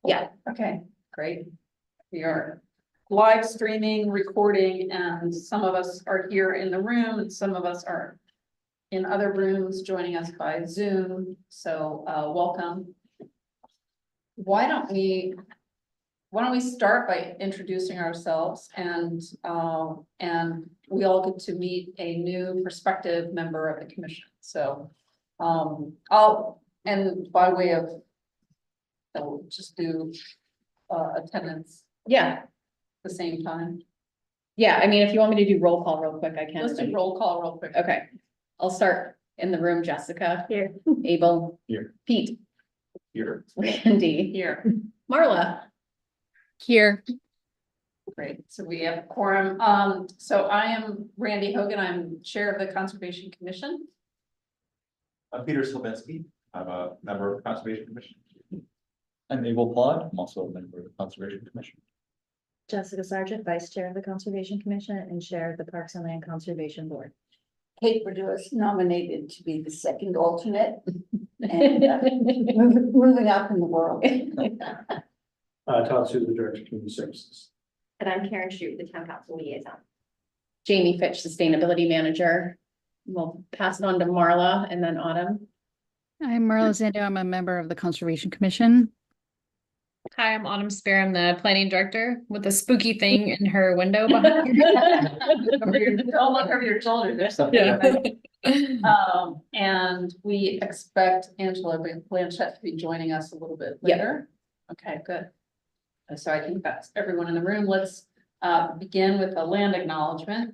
Yeah. Okay, great. We are live streaming, recording, and some of us are here in the room and some of us are in other rooms joining us by Zoom. So welcome. Why don't we start by introducing ourselves and we all get to meet a new prospective member of the commission. So and by way of I'll just do attendance Yeah, at the same time. yeah, I mean, if you want me to do roll call real quick, I can. Let's do roll call real quick. Okay, I'll start in the room. Jessica. Here. Abel. Here. Pete. Here. Randy. Here, Marla. Here. great. So we have a quorum. So I am Randy Hogan. I'm Chair of the Conservation Commission. I'm Peter Slavinsky. I'm a member of the Conservation Commission. I'm Abel Plod. I'm also a member of the Conservation Commission. Jessica Sargent, Vice Chair of the Conservation Commission and Chair of the Parks and Land Conservation Board. Kate Burdua is nominated to be the second alternate and moving up in the world. Todd Sue, the Director of Community Services. And I'm Karen Shute, the Town Council Liaison. Jamie Fitch, Sustainability Manager. We'll pass it on to Marla and then Autumn. I'm Marla Zando. I'm a member of the Conservation Commission. Hi, I'm Autumn Spear. I'm the planning director with a spooky thing in her window behind her. Don't look over your shoulder. There's something. Yeah. And we expect Angela Blanchette to be joining us a little bit later. Okay, good. So I think that's everyone in the room. Let's begin with a land acknowledgement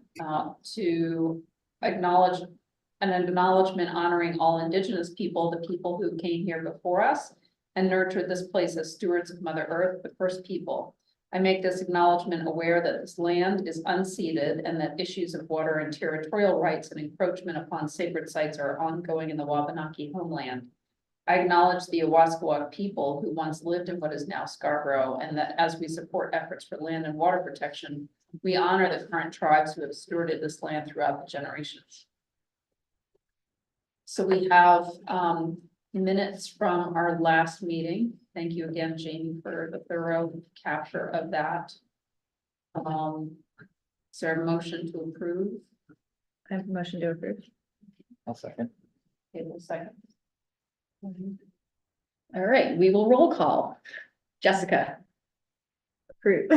to acknowledge an acknowledgement honoring all Indigenous people, the people who came here before us and nurtured this place as stewards of Mother Earth, the first people. I make this acknowledgement aware that this land is unceded and that issues of water and territorial rights and encroachment upon sacred sites are ongoing in the Wabanaki homeland. I acknowledge the Owasquawak people who once lived in what is now Scarborough, and that as we support efforts for land and water protection, we honor the current tribes who have stewarded this land throughout the generations. So we have minutes from our last meeting. Thank you again, Jamie, for the thorough capture of that. Is there a motion to approve? I have a motion to approve. I'll second. Table second. All right, we will roll call. Jessica. Approve.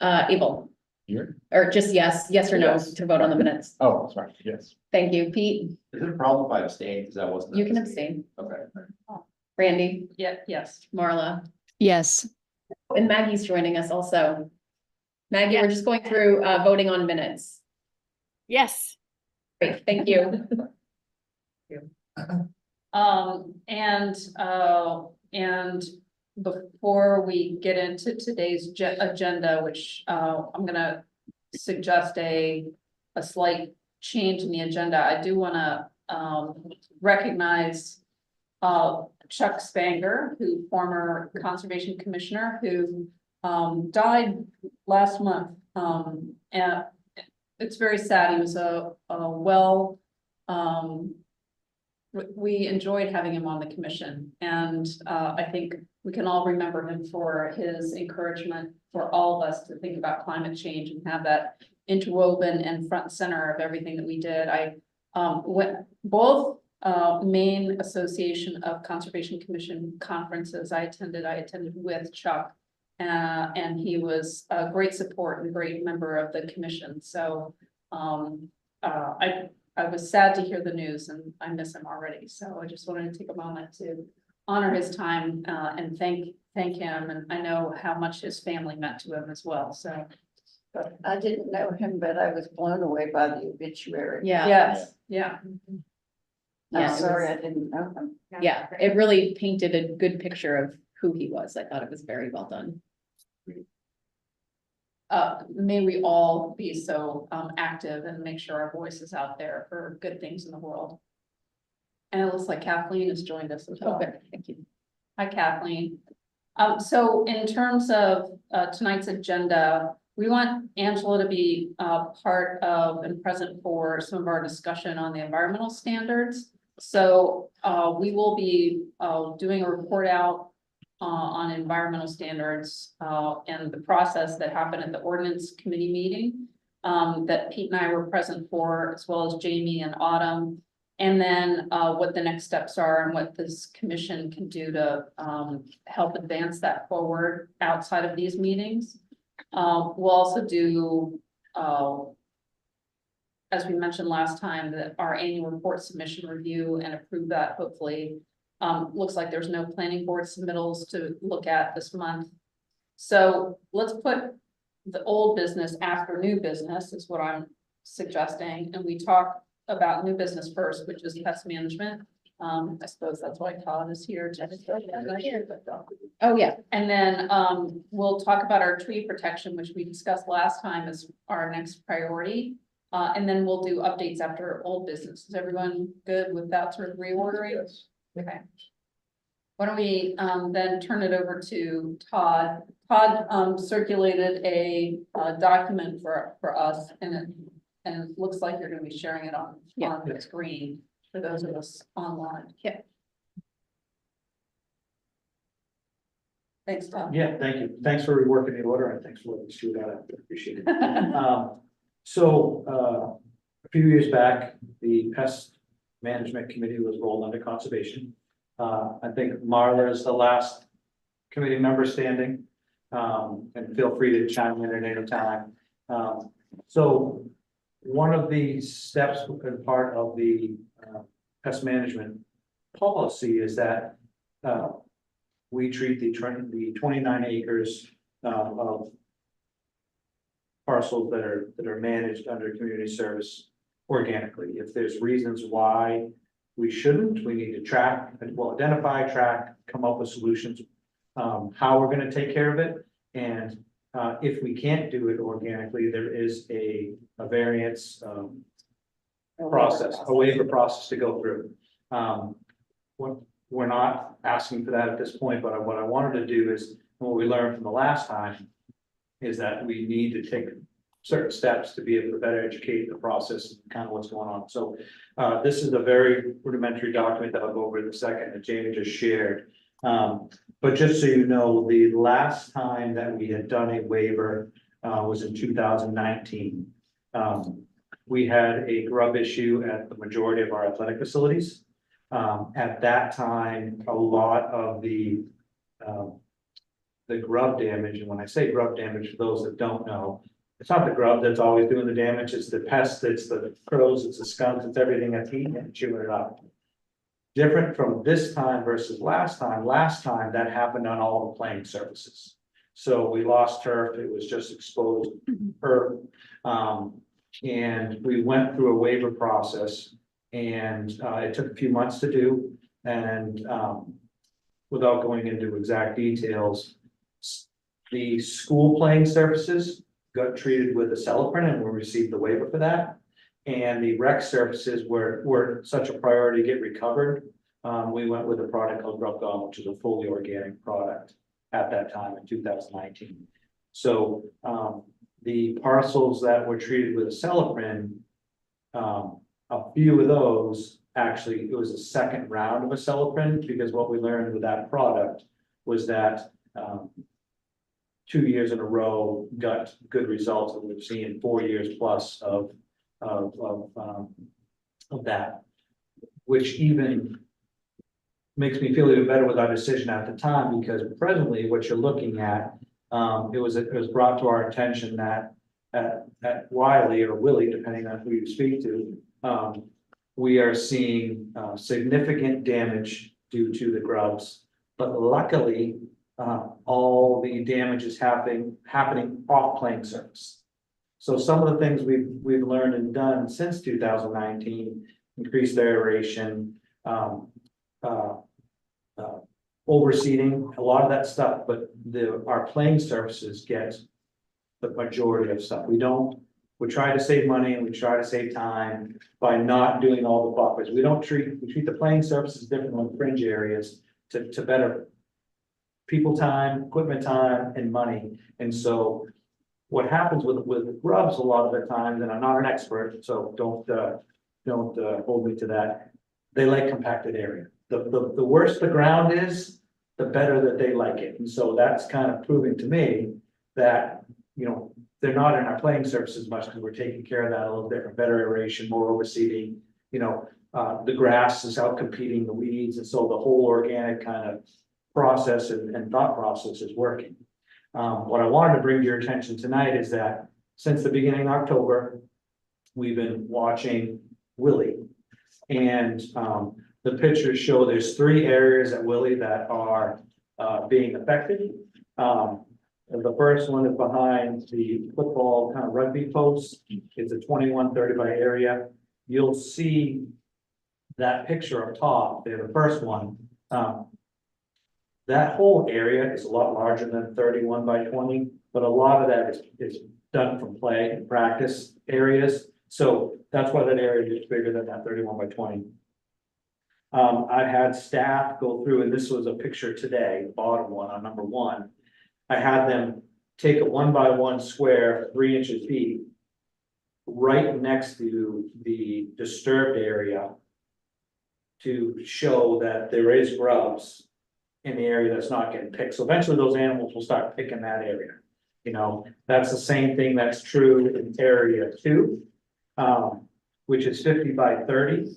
Abel, Here? or just yes or no Yes. to vote on the minutes. Oh, sorry. Yes. Thank you. Pete, Is it a problem if I abstain? Because that wasn't. you can abstain. Okay. Yes. Marla, Yes, and Maggie's joining us also. Maggie, we're just going through voting on minutes. Yes. Great, thank you. And before we get into today's agenda, which I'm gonna suggest a slight change in the agenda, I do wanna recognize Chuck Spanger, former Conservation Commissioner, who died last month. And it's very sad. He was we enjoyed having him on the commission, and I think we can all remember him for his encouragement for all of us to think about climate change and have that interwoven and front and center of everything that we did. Both Maine Association of Conservation Commission conferences I attended with Chuck, and he was a great support and great member of the commission. So I was sad to hear the news, and I miss him already. So I just wanted to take a moment to honor his time and thank him. And I know how much his family meant to him as well. So But I didn't know him, but I was blown away by the obituary. Yeah. yes, yeah. I'm Yeah, it sorry, was- I didn't know him. Yeah, it really painted a good picture of who he was. I thought it was very well done. May we all be so active and make sure our voice is out there for good things in the world. And it looks like Kathleen has joined us as well. Okay, thank you. Hi, Kathleen. So in terms of tonight's agenda, we want Angela to be part of and present for some of our discussion on the environmental standards. So we will be doing a report out on environmental standards, and the process that happened at the ordinance committee meeting. That Pete and I were present for, as well as Jamie and Autumn. And then, what the next steps are and what this commission can do to, help advance that forward outside of these meetings. We'll also do, as we mentioned last time, that our annual report submission review and approve that hopefully. Looks like there's no planning board submittals to look at this month. So let's put the old business after new business is what I'm suggesting, and we talk about new business first, which is pest management. I suppose that's why Todd is here. Oh, yeah. And then, we'll talk about our tree protection, which we discussed last time as our next priority. And then we'll do updates after old business. Is everyone good with that sort of reordering? Okay. Why don't we, then turn it over to Todd. Todd, circulated a document for us, and it looks like you're gonna be sharing it on the screen for those of us online. Yeah. Thanks, Todd. Yeah, thank you. Thanks for reworking the order and thanks for letting us do that. I appreciate it. So a few years back, the pest management committee was rolled under conservation. I think Marla is the last committee member standing. And feel free to chime in at any time. So one of the steps and part of the pest management policy is that we treat the 29 acres of parcels that are managed under community service organically. If there's reasons why we shouldn't, we need to track, well, identify, track, come up with solutions, how we're gonna take care of it. And if we can't do it organically, there is a variance process, a waiver process to go through. We're not asking for that at this point, but what I wanted to do is, what we learned from the last time is that we need to take certain steps to be able to better educate the process, and kind of what's going on. So this is a very rudimentary document that I'll go over in a second that Jamie just shared. But just so you know, the last time that we had done a waiver was in 2019. We had a grub issue at the majority of our athletic facilities. At that time, a lot of the grub damage, and when I say grub damage, for those that don't know, it's not the grub that's always doing the damage, it's the pests, it's the crows, it's the skunks, it's everything that's eating it and chewing it up. Different from this time versus last time that happened on all the playing surfaces. So we lost turf, it was just exposed turf. And we went through a waiver process, and it took a few months to do. And without going into exact details, the school playing surfaces got treated with acelepryn and we received the waiver for that. And the rec surfaces were such a priority to get recovered. We went with a product called Grub Gone, which is a fully organic product at that time in 2019. So the parcels that were treated with acelepryn, a few of those, actually, it was a second round of acelepryn, because what we learned with that product was that 2 years in a row got good results, and we've seen 4 years plus of that, which even makes me feel even better with our decision at the time, because presently what you're looking at, it was brought to our attention that at Wiley or Willie, depending on who you speak to, we are seeing significant damage due to the grubs, but luckily all the damage is happening off playing surface. So some of the things we've learned and done since 2019, increased aeration, overseeding, a lot of that stuff, but our playing surfaces get the majority of stuff. We try to save money and we try to save time by not doing all the buffers. We treat the playing surfaces different than fringe areas to better people time, equipment time, and money. And so what happens with grubs a lot of the times, and I'm not an expert, so don't hold me to that. They like compacted area. The worse the ground is, the better that they like it. And so that's kind of proving to me that, you know, they're not in our playing surface as much because we're taking care of that a little different, better aeration, more overseeding, you know, the grass is out competing the weeds, and so the whole organic kind of process and thought process is working. What I wanted to bring to your attention tonight is that since the beginning of October, we've been watching Willie. And the pictures show there's 3 areas at Willie that are being affected. The first one is behind the football kind of rugby post. It's a 21-30 by area. You'll see that picture up top, there, the first one. That whole area is a lot larger than 31 by 20, but a lot of that is done from play and practice areas. So that's why that area is bigger than that 31 by 20. I've had staff go through, and this was a picture today, the bottom one on number 1. I had them take a 1 by 1 square, 3 inches deep, right next to the disturbed area to show that there is grubs in the area that's not getting picked. So eventually those animals will start picking that area. You know, that's the same thing that's true in area 2, which is 50 by 30.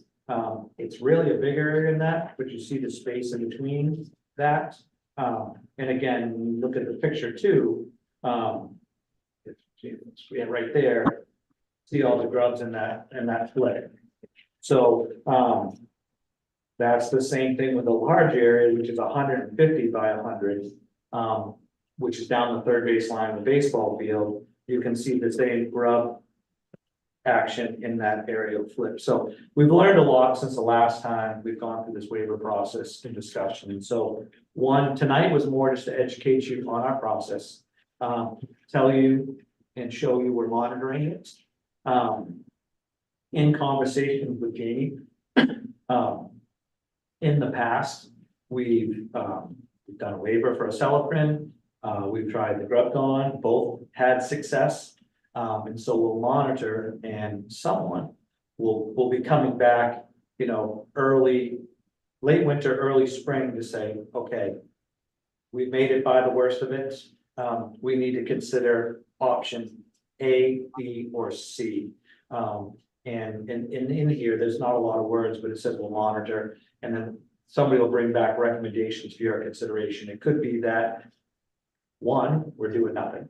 It's really a bigger area than that, but you see the space in between that. And again, when you look at the picture too, yeah, right there, see all the grubs in that flip. So, that's the same thing with a large area, which is 150 by 100, which is down the third baseline of the baseball field. You can see the same grub action in that aerial flip. So we've learned a lot since the last time we've gone through this waiver process and discussion. And so tonight was more just to educate you on our process, tell you and show you we're monitoring it. In conversations with Jamie, in the past, we've done a waiver for acelepryn. We've tried the Grubcon, both had success. And so we'll monitor, and someone will be coming back, you know, late winter, early spring to say, okay, we've made it by the worst of it. We need to consider option A, B, or C. And in here, there's not a lot of words, but it says we'll monitor, and then somebody will bring back recommendations for your consideration. It could be that 1, we're doing nothing.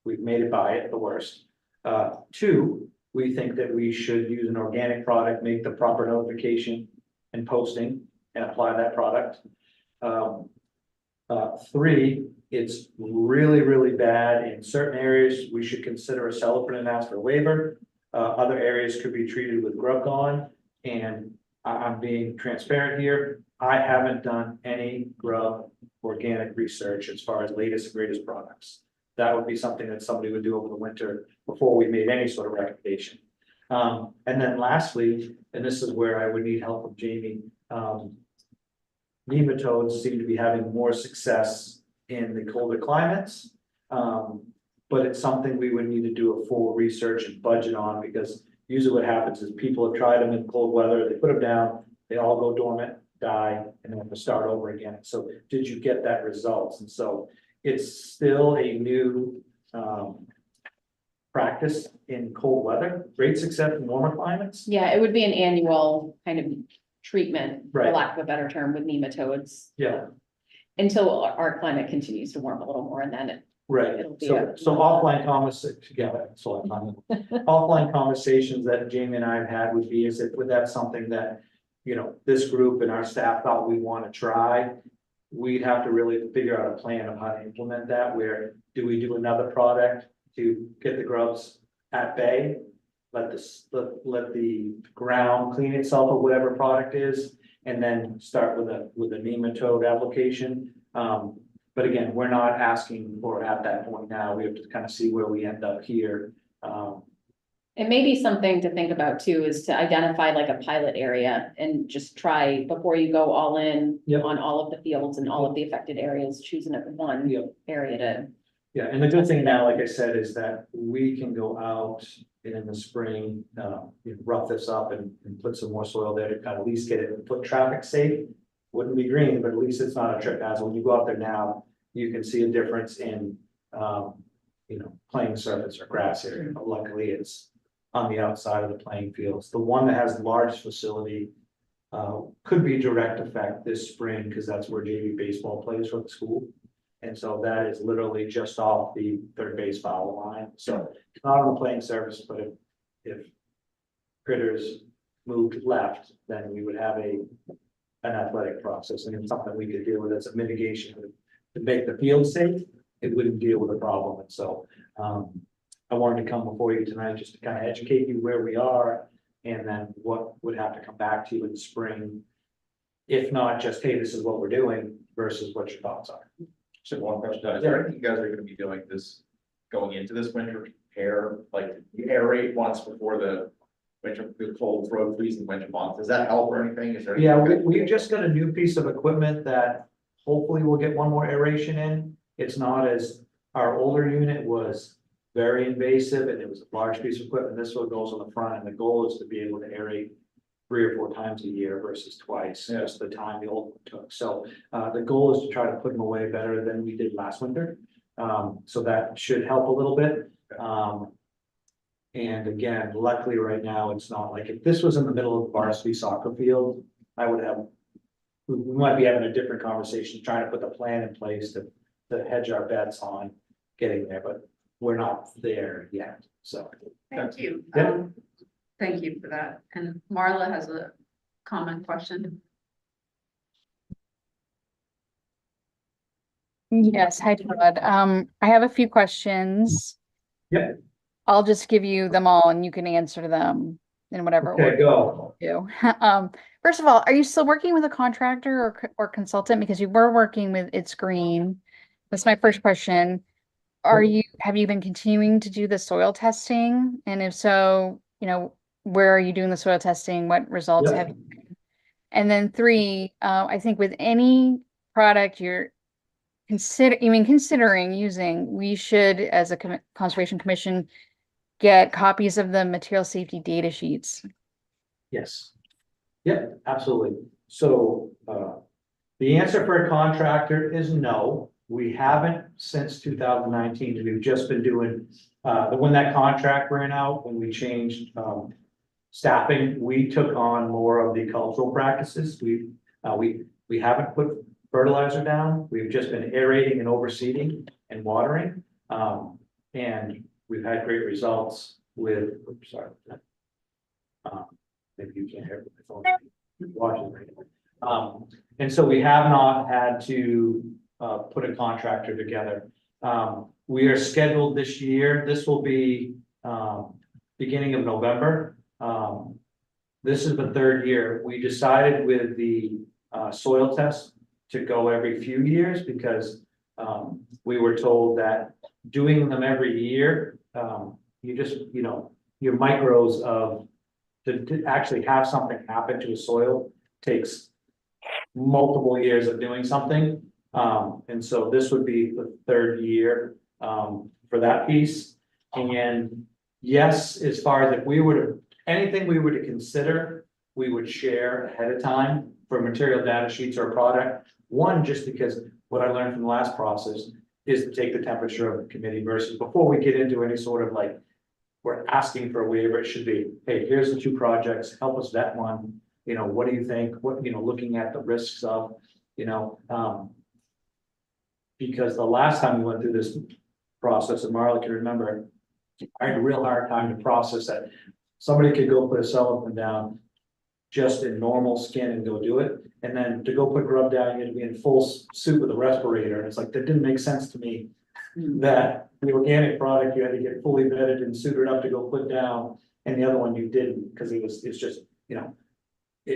We've made it by it, the worst. 2, we think that we should use an organic product, make the proper notification and posting and apply that product. 3, it's really, really bad in certain areas. We should consider acelepryn and ask for a waiver. Other areas could be treated with Grubcon, and I'm being transparent here. I haven't done any grub organic research as far as latest and greatest products. That would be something that somebody would do over the winter before we made any sort of recommendation. And then lastly, and this is where I would need help from Jamie, nematodes seem to be having more success in the colder climates. But it's something we would need to do a full research and budget on, because usually what happens is people have tried them in cold weather, they put them down, they all go dormant, die, and then have to start over again. So did you get that results? And so it's still a new practice in cold weather, great success in warmer climates. Yeah, it would be an annual kind of treatment, for Right. lack of a better term, with nematodes. Yeah, Until our climate continues to warm a little more, and then right. It'll be So offline conversations, offline conversations that Jamie and I have had would be, would that something that, you know, this group and our staff thought we want to try? We'd have to really figure out a plan of how to implement that. Where do we do another product to get the grubs at bay? Let the ground clean itself or whatever product is, and then start with a nematode application. But again, we're not asking for at that point now. We have to kind of see where we end up here. it may be something to think about too, is to identify like a pilot area and just try before you go all in Yep. on all of the fields and all of the affected areas, choosing one Yep. area to. Yeah, and the good thing now, like I said, is that we can go out in the spring, rough this up and put some more soil there to kind of at least get it foot traffic safe. Wouldn't be green, but at least it's not a trip hazard. When you go out there now, you can see a difference in, playing surface or grass area. But luckily, it's on the outside of the playing fields. The one that has the largest facility could be direct effect this spring, because that's where JV baseball plays for the school. And so that is literally just off the third base foul line. So it's not on the playing surface, but if critters moved left, then we would have an athletic process, and it's something we could deal with as a mitigation to make the field safe. It wouldn't deal with the problem. And so I wanted to come before you tonight just to kind of educate you where we are, and then what would have to come back to you in the spring. If not just, hey, this is what we're doing, versus what your thoughts are. So one question, is there anything you guys are gonna be doing going into this winter to prepare, like you aerate once before the cold throw freezing winter months? Does that help or anything? Is there? Yeah, we've just got a new piece of equipment that hopefully we'll get one more aeration in. It's not as, our older unit was very invasive and it was a large piece of equipment. This one goes on the front, and the goal is to be able to aerate 3 or 4 times a year versus twice, just the time the old one took. So the goal is to try to put them away better than we did last winter. So that should help a little bit. And again, luckily right now, it's not like, if this was in the middle of the varsity soccer field, we might be having a different conversation, trying to put the plan in place to hedge our bets on getting there, but we're not there yet, so. Thank you. Yeah. Thank you for that. And Marla has a comment question. Yes, hi Todd. I have a few questions. Yep. I'll just give you them all and you can answer them in whatever Okay, order go. you do. First of all, are you still working with a contractor or consultant? Because you were working with It's Green. That's my first question. Have you been continuing to do the soil testing? And if so, where are you doing the soil testing? What results Yeah. have you? And then 3, I think with any product you're considering using, we should, as a Conservation Commission, get copies of the material safety data sheets. Yes. Yep, absolutely. So, the answer for a contractor is no. We haven't since 2019. We've just been doing, when that contract ran out, when we changed, staffing, we took on more of the cultural practices. We haven't put fertilizer down. We've just been aerating and overseeding and watering. And we've had great results with, oops, sorry. Maybe you can't hear my phone. Watching right now. And so we have not had to put a contractor together. We are scheduled this year. This will be beginning of November. This is the 3rd year. We decided with the soil test to go every few years because we were told that doing them every year, you just, your micros of to actually have something happen to a soil takes multiple years of doing something. And so this would be the 3rd year for that piece. And yes, as far as if we were to, anything we were to consider, we would share ahead of time for material data sheets or product. One, just because what I learned from the last process is to take the temperature of the committee versus before we get into any sort of like, we're asking for a waiver, it should be, hey, here's the 2 projects, help us vet one. What do you think? What, looking at the risks of, because the last time we went through this process, and Marla can remember, I had a real hard time to process that. Somebody could go put a cellophane down just in normal skin and go do it. And then to go put grub down, you had to be in full suit with a respirator. And it's like, that didn't make sense to me. That the organic product, you had to get fully vetted and suited up to go put down. And the other one you didn't, because it's just,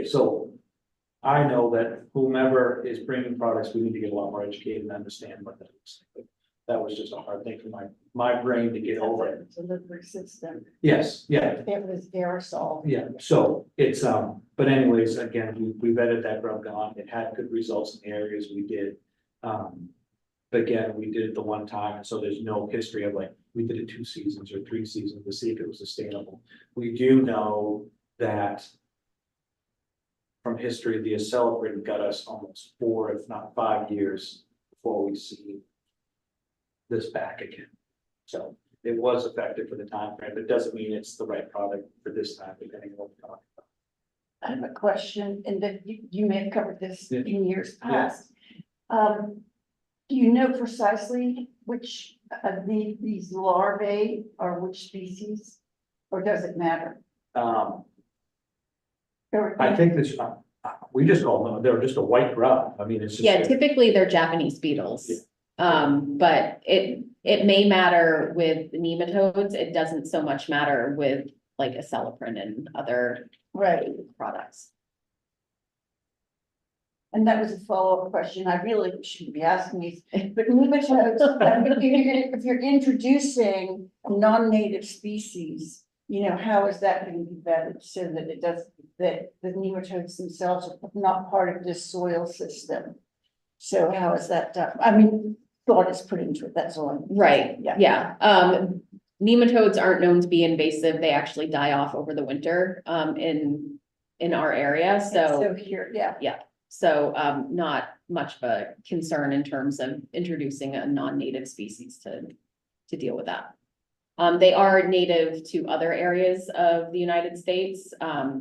so I know that whomever is bringing products, we need to get a lot more educated and understand what that is. That was just a hard thing for my brain to get over it. Delivery system. Yes, yeah, It was aerosol. yeah, so it's, but anyways, again, we vetted that grub gone, it had good results in the areas we did. But again, we did it the one time, and so there's no history of like, we did it 2 seasons or 3 seasons to see if it was sustainable. We do know that from history, the Accelerate got us almost 4, if not 5 years before we see this back again. So it was effective for the time frame. It doesn't mean it's the right product for this time, depending on what we're talking about. I have a question, and that you may have covered this Yeah. in years past. Do you know precisely which of these larvae are which species? Or does it matter? I think this, we just call them, they're just a white grub. I mean, it's just. Yeah, typically they're Japanese beetles. But it may matter with nematodes. It doesn't so much matter with like Acelepryn and other Right, products. and that was a follow-up question. I really shouldn't be asking these, but nematodes, if you're introducing a non-native species, you know, how is that going to be vetted so that it does, that the nematodes themselves are not part of this soil system? So how is that done? I mean, thought is put into it, that's all. Right, Yeah. yeah. Nematodes aren't known to be invasive. They actually die off over the winter, in our area, So here, yeah. So, not much of a concern in terms of introducing a non-native species to deal with that. They are native to other areas of the United States.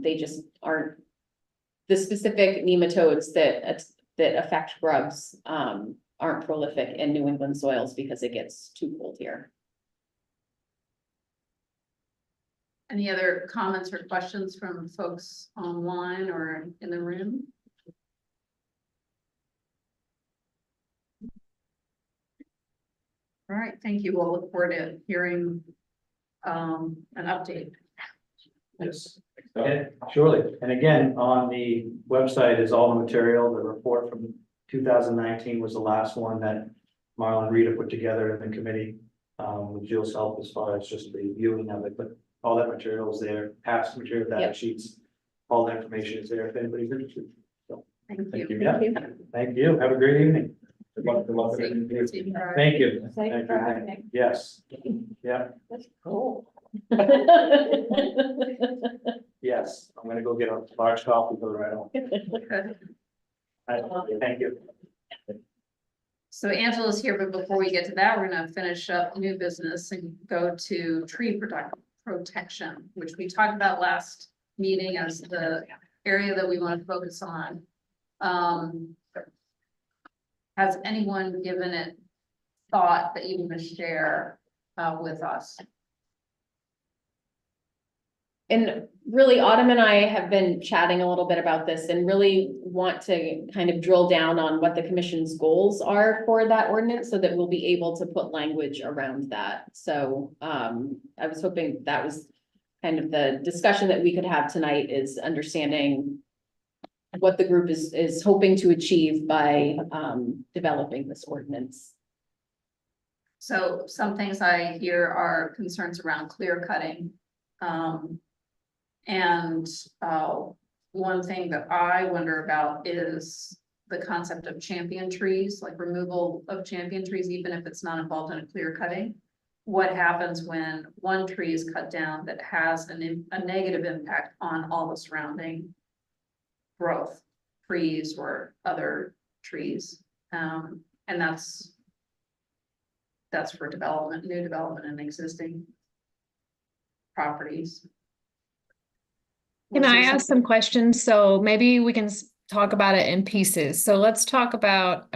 They just aren't. The specific nematodes that affect grubs, aren't prolific in New England soils because it gets too cold here. Any other comments or questions from folks online or in the room? All right, thank you. We'll look forward to hearing an update. Yes, yeah, surely. And again, on the website is all the material. The report from 2019 was the last one that Marlon Rita put together in the committee, with Jill's help as far as just the viewing of it, but all that material is there, past material, data Yep. sheets, all the information is there if anybody's interested. Thank Thank you. you, yeah, thank you. Have a great evening. Good luck with Safe- it. safe drive. Thank you. Safe Thank you. driving. Yes, yeah, That's cool. yes. I'm gonna go get a large coffee, go right on. Good. Thank you. So Angela's here, but before we get to that, we're gonna finish up new business and go to tree protection, which we talked about last meeting as the area that we want to focus on. Has anyone given it thought that you want to share with us? And really, Autumn and I have been chatting a little bit about this and really want to kind of drill down on what the commission's goals are for that ordinance so that we'll be able to put language around that. So I was hoping that was kind of the discussion that we could have tonight, is understanding what the group is hoping to achieve by developing this ordinance. So some things I hear are concerns around clear cutting. One thing that I wonder about is the concept of champion trees, like removal of champion trees, even if it's not involved in a clear cutting. What happens when one tree is cut down that has a negative impact on all the surrounding growth, trees or other trees? And that's for development, new development and existing properties. Can Was I there ask something- some questions? So maybe we can talk about it in pieces. So let's talk about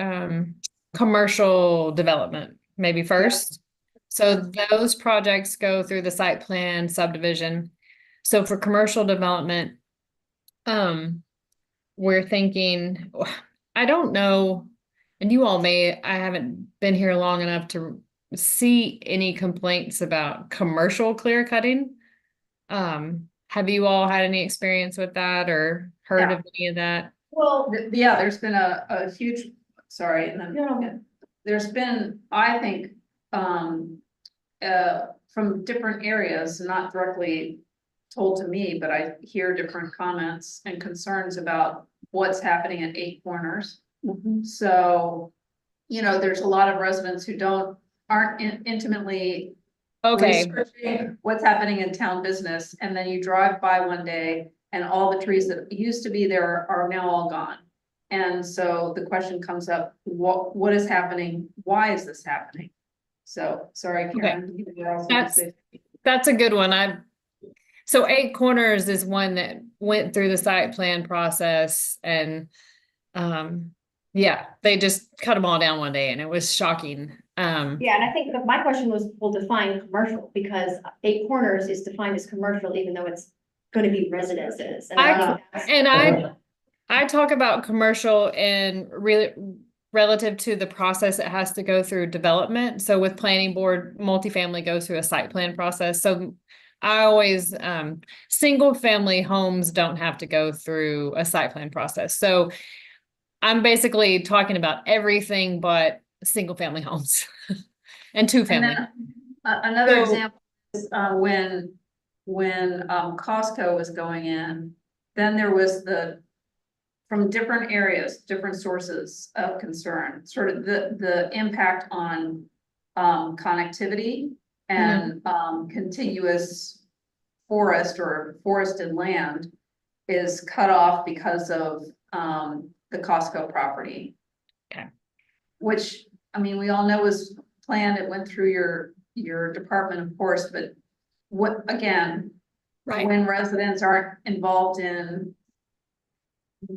commercial development, maybe first. So those projects go through the site plan subdivision. So for commercial development, we're thinking, I don't know, and you all I haven't been here long enough to see any complaints about commercial clear cutting. Have you all had any experience with that or heard of any of that? Well, yeah, there's been a huge, sorry, and then, Yeah. there's been, I think, from different areas, not directly told to me, but I hear different comments and concerns about what's happening at 8 Corners. So, there's a lot of residents who aren't intimately Okay, researching what's happening in town business, and then you drive by one day and all the trees that used to be there are now all gone. And so the question comes up, what is happening? Why is this happening? So, sorry, Karen. you were also gonna say- That's a good one. So Eight Corners is one that went through the site plan process and, yeah, they just cut them all down one day and it was shocking. Yeah, and I think that my question was, we'll define commercial, because Eight Corners is defined as commercial, even though it's gonna be residences. I talk about commercial and really relative to the process it has to go through development. So with planning board, multifamily goes through a site plan process. So I always, single family homes don't have to go through a site plan process. So I'm basically talking about everything but single family homes and two And family. then, another So- example is, when Costco was going in, then there was from different areas, different sources of concern, sort of the impact on connectivity and contiguous forest or forested land is cut off because of the Costco property. Okay. Which, I mean, we all know was planned, it went through your department, of course, but what, again, Right. when residents aren't involved in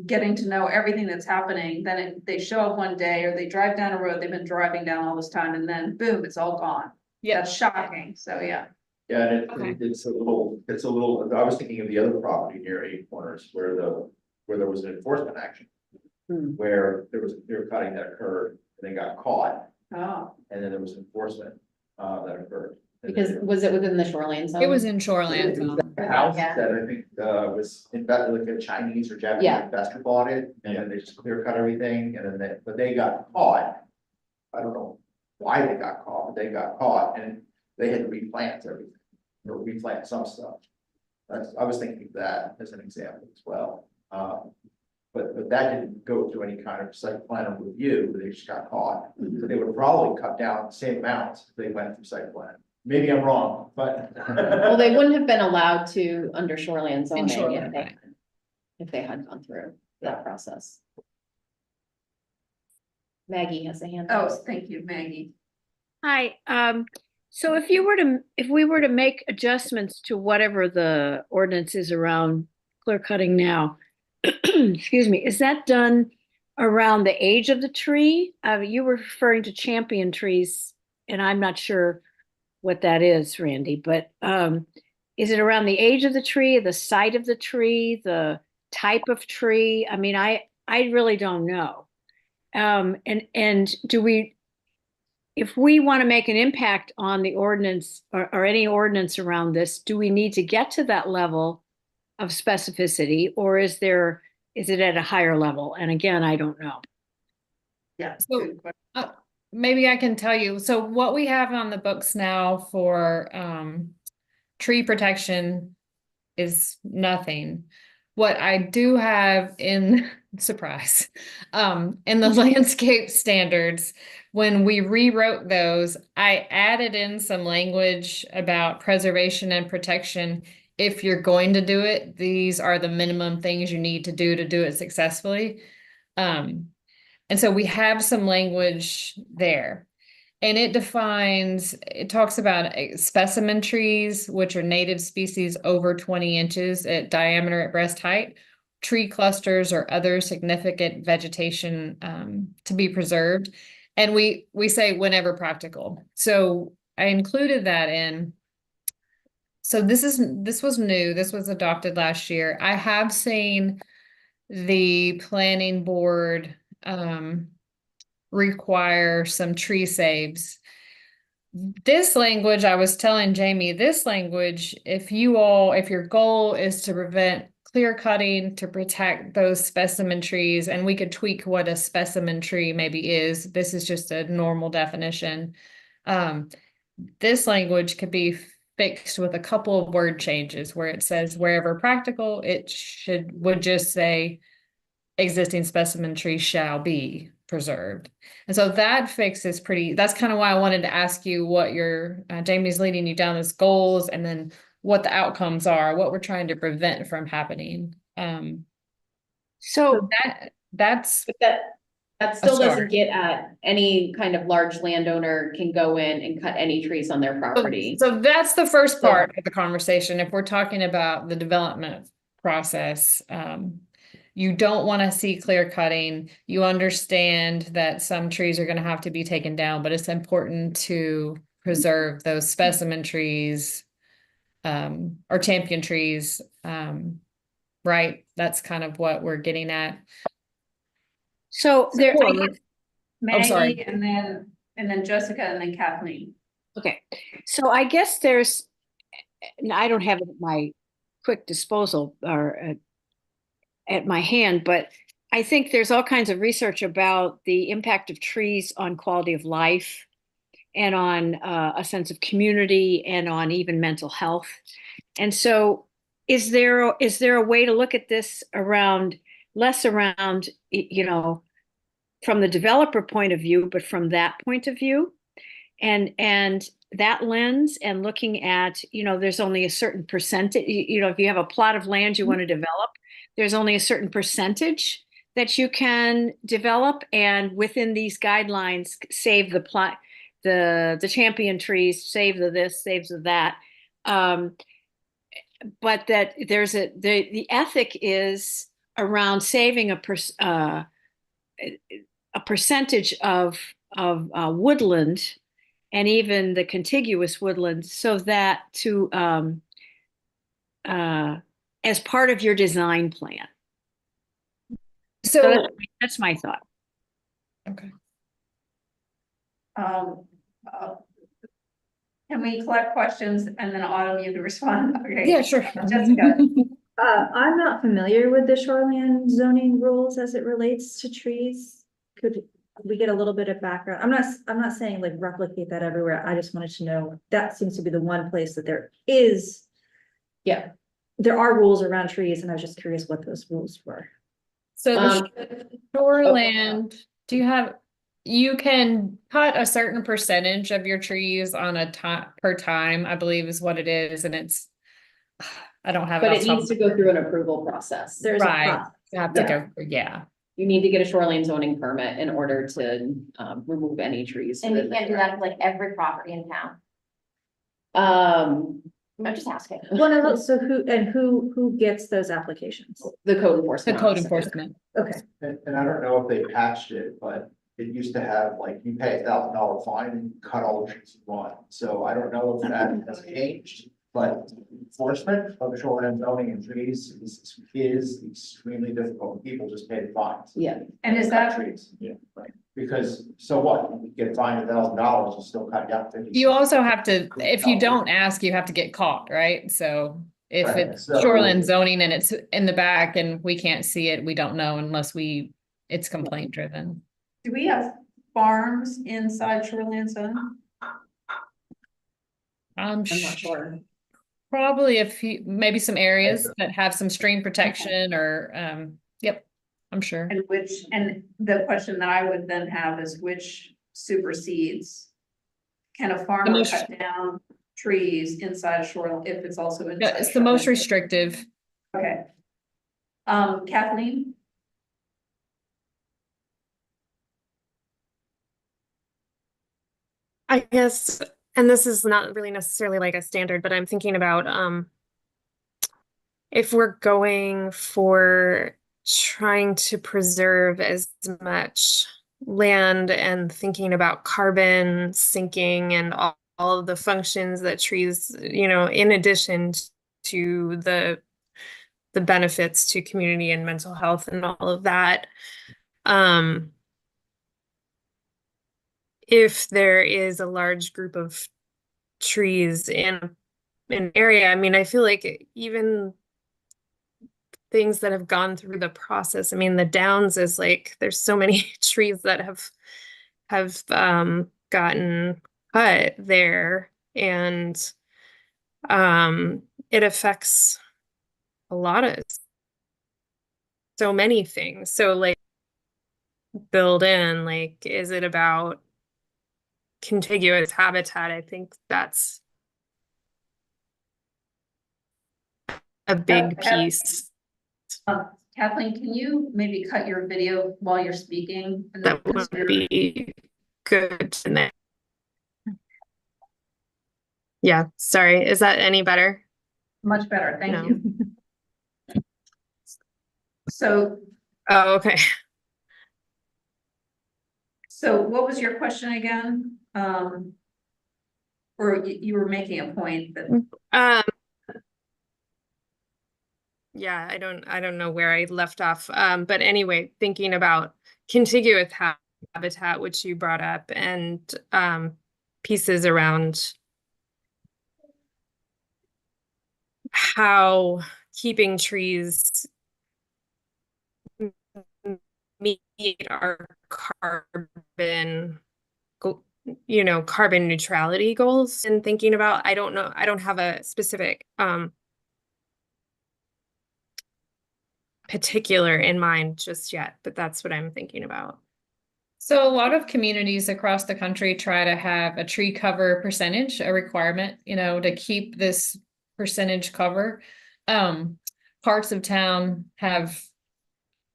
getting to know everything that's happening, then they show up one day or they drive down a road they've been driving down all this time and then boom, it's all gone. Yeah. That's shocking. So, yeah. Yeah, and Okay. it's a little, I was thinking of the other property near Eight Corners where there was an enforcement action. Where they were cutting that curb and they got caught, Oh, and then there was enforcement, that occurred. And Because then was it within the shoreline zone? It was in shoreland zone. the house that I think, was like a Chinese or Japanese Yeah. investor bought it, and then they just clear cut everything, and then but they got caught. I don't know why they got caught, but they got caught, and they had to replant everything, or replant some stuff. I was thinking of that as an example as well. But that didn't go through any kind of site plan review, they just got caught. So they would probably cut down the same amounts if they went through site plan. Maybe I'm wrong, but. Well, they wouldn't have been allowed to under shoreline zoning shoreline, if they had gone through that process. Maggie has a hand. oh, up. thank you, Maggie. Hi, so if we were to make adjustments to whatever the ordinance is around clear cutting now, excuse me, is that done around the age of the tree? You were referring to champion trees, and I'm not sure what that is, Randy, but is it around the age of the tree, the site of the tree, the type of tree? I mean, I really don't know. And do we, if we want to make an impact on the ordinance or any ordinance around this, do we need to get to that level of specificity, or is it at a higher level? And again, I don't know. Yeah. So- good question. Maybe I can tell you. So what we have on the books now for tree protection is nothing. What I do have in surprise, in the landscape standards, when we rewrote those, I added in some language about preservation and protection. If you're going to do it, these are the minimum things you need to do it successfully. And so we have some language there. And it talks about specimen trees, which are native species over 20 inches at diameter at breast height, tree clusters or other significant vegetation to be preserved. And we say whenever practical. So I included that in. So this was new. This was adopted last year. I have seen the planning board require some tree saves. This language, I was telling Jamie, this language, if your goal is to prevent clear cutting to protect those specimen trees, and we could tweak what a specimen tree maybe is, this is just a normal definition. This language could be fixed with a couple of word changes where it says wherever practical, would just say existing specimen trees shall be preserved. And so that fix is that's kind of why I wanted to ask you what Jamie's leading you down as goals, and then what the outcomes are, what we're trying to prevent from happening. So, That's But that still start. doesn't get at any kind of large landowner can go in and cut any trees on their property. So that's the first So- part of the conversation. If we're talking about the development process, you don't want to see clear cutting. You understand that some trees are going to have to be taken down, but it's important to preserve those specimen trees, or champion trees. Right? That's kind of what we're getting at. so there, I Or- guess- sorry. Maggie, and then Jessica, and then Kathleen. okay, so I guess there's, and I don't have it at my quick disposal or at my hand, but I think there's all kinds of research about the impact of trees on quality of life and on a sense of community and on even mental health. And so is there a way to look at this around, less around, you know, from the developer point of view, but from that point of view? And that lens, and looking at, you know, there's only a certain percentage, you know, if you have a plot of land you want to develop, there's only a certain percentage that you can develop, and within these guidelines, save the plot, the champion trees, save the this, save the that. But that there's the ethic is around saving a percentage of woodland, and even the contiguous woodland, so that to as part of your design plan. So So, that's my thought. okay. Um, uh, Can we collect questions and then Autumn, you can respond? Okay. Yeah, sure. Jessica. I'm not familiar with the shoreline zoning rules as it relates to trees. Could we get a little bit of background? I'm not saying like replicate that everywhere. I just wanted to know, that seems to be the one place that there is. Yeah. There are rules around trees, and I was just curious what those rules were. So Um, the shoreland, you can cut a certain percentage of your trees on a time per time, I believe is what it is, and it's, I don't have it. But off it the top needs of to go through an approval process. There's a Right. process. You have to Yeah. go, yeah. You need to get a shoreline zoning permit in order to remove any trees. And you within can't do there. that with like every property in town. I'm just asking. Well, no, so who gets those applications? The code The enforcement. code officer. enforcement. Okay, And I don't know if they patched it, but it used to have, like, you pay $1,000 fine and you cut all the trees you want. So I don't know if that has changed, but enforcement of the shoreline zoning and trees is extremely difficult. People just pay the fines. Yeah, And is Cut that, trees. Yeah, right. Because, so what? You get fined $1,000 and still cut down 50. You also have to, if you don't ask, you have to get caught, right? So if Right, it's so- shoreline zoning and it's in the back and we can't see it, we don't know unless it's complaint driven. do we have farms inside shoreline zone? I'm not sure. Probably a few, maybe some areas that have some stream protection or, yep, I'm sure. And the question that I would then have is which supersedes? Can a farmer most- cut down trees inside a shoreline if it's also inside? Yeah, it's a the most shoreline? restrictive. Okay. Kathleen? I guess, and this is not really necessarily like a standard, but I'm thinking about if we're going for trying to preserve as much land and thinking about carbon sinking and all of the functions that trees, you know, in addition to the benefits to community and mental health and all of that. If there is a large group of trees in an area, I mean, I feel like even things that have gone through the process, I mean, the Downs is like, there's so many trees that have gotten cut there, and it affects a lot of so many things. So like build in, like, is it about contiguous habitat? I think that's a big Kath- piece. Kathleen, can you maybe cut your video while you're speaking? And then- That would be good to know. Yeah, sorry. Is that any better? Much better, thank No. you. So, Oh, okay. so what was your question again? Or you were making a point that, Um, yeah, I don't know where I left off. But anyway, thinking about contiguous habitat, which you brought up, and pieces around how keeping trees meet our carbon carbon neutrality goals, and thinking about, I don't know, I don't have a specific particular in mind just yet, but that's what I'm thinking about. So a lot of communities across the country try to have a tree cover percentage, a requirement, to keep this percentage cover. Parts of town have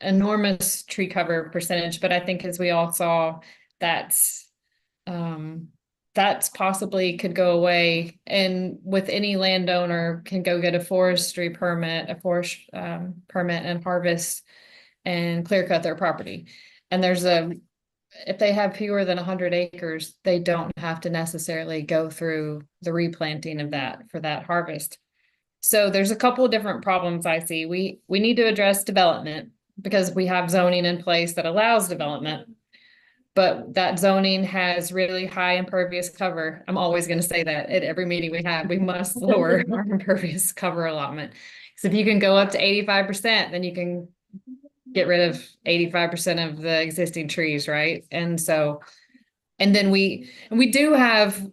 enormous tree cover percentage, but I think as we all saw, that's possibly could go away, and with any landowner can go get a forestry permit, permit, and harvest and clear cut their property. And if they have fewer than 100 acres, they don't have to necessarily go through the replanting of that for that harvest. So there's a couple of different problems I see. We need to address development because we have zoning in place that allows development, but that zoning has really high impervious cover. I'm always going to say that at every meeting we have, we must lower our impervious cover allotment. So if you can go up to 85%, then you can get rid of 85% of the existing trees, right? And then we do have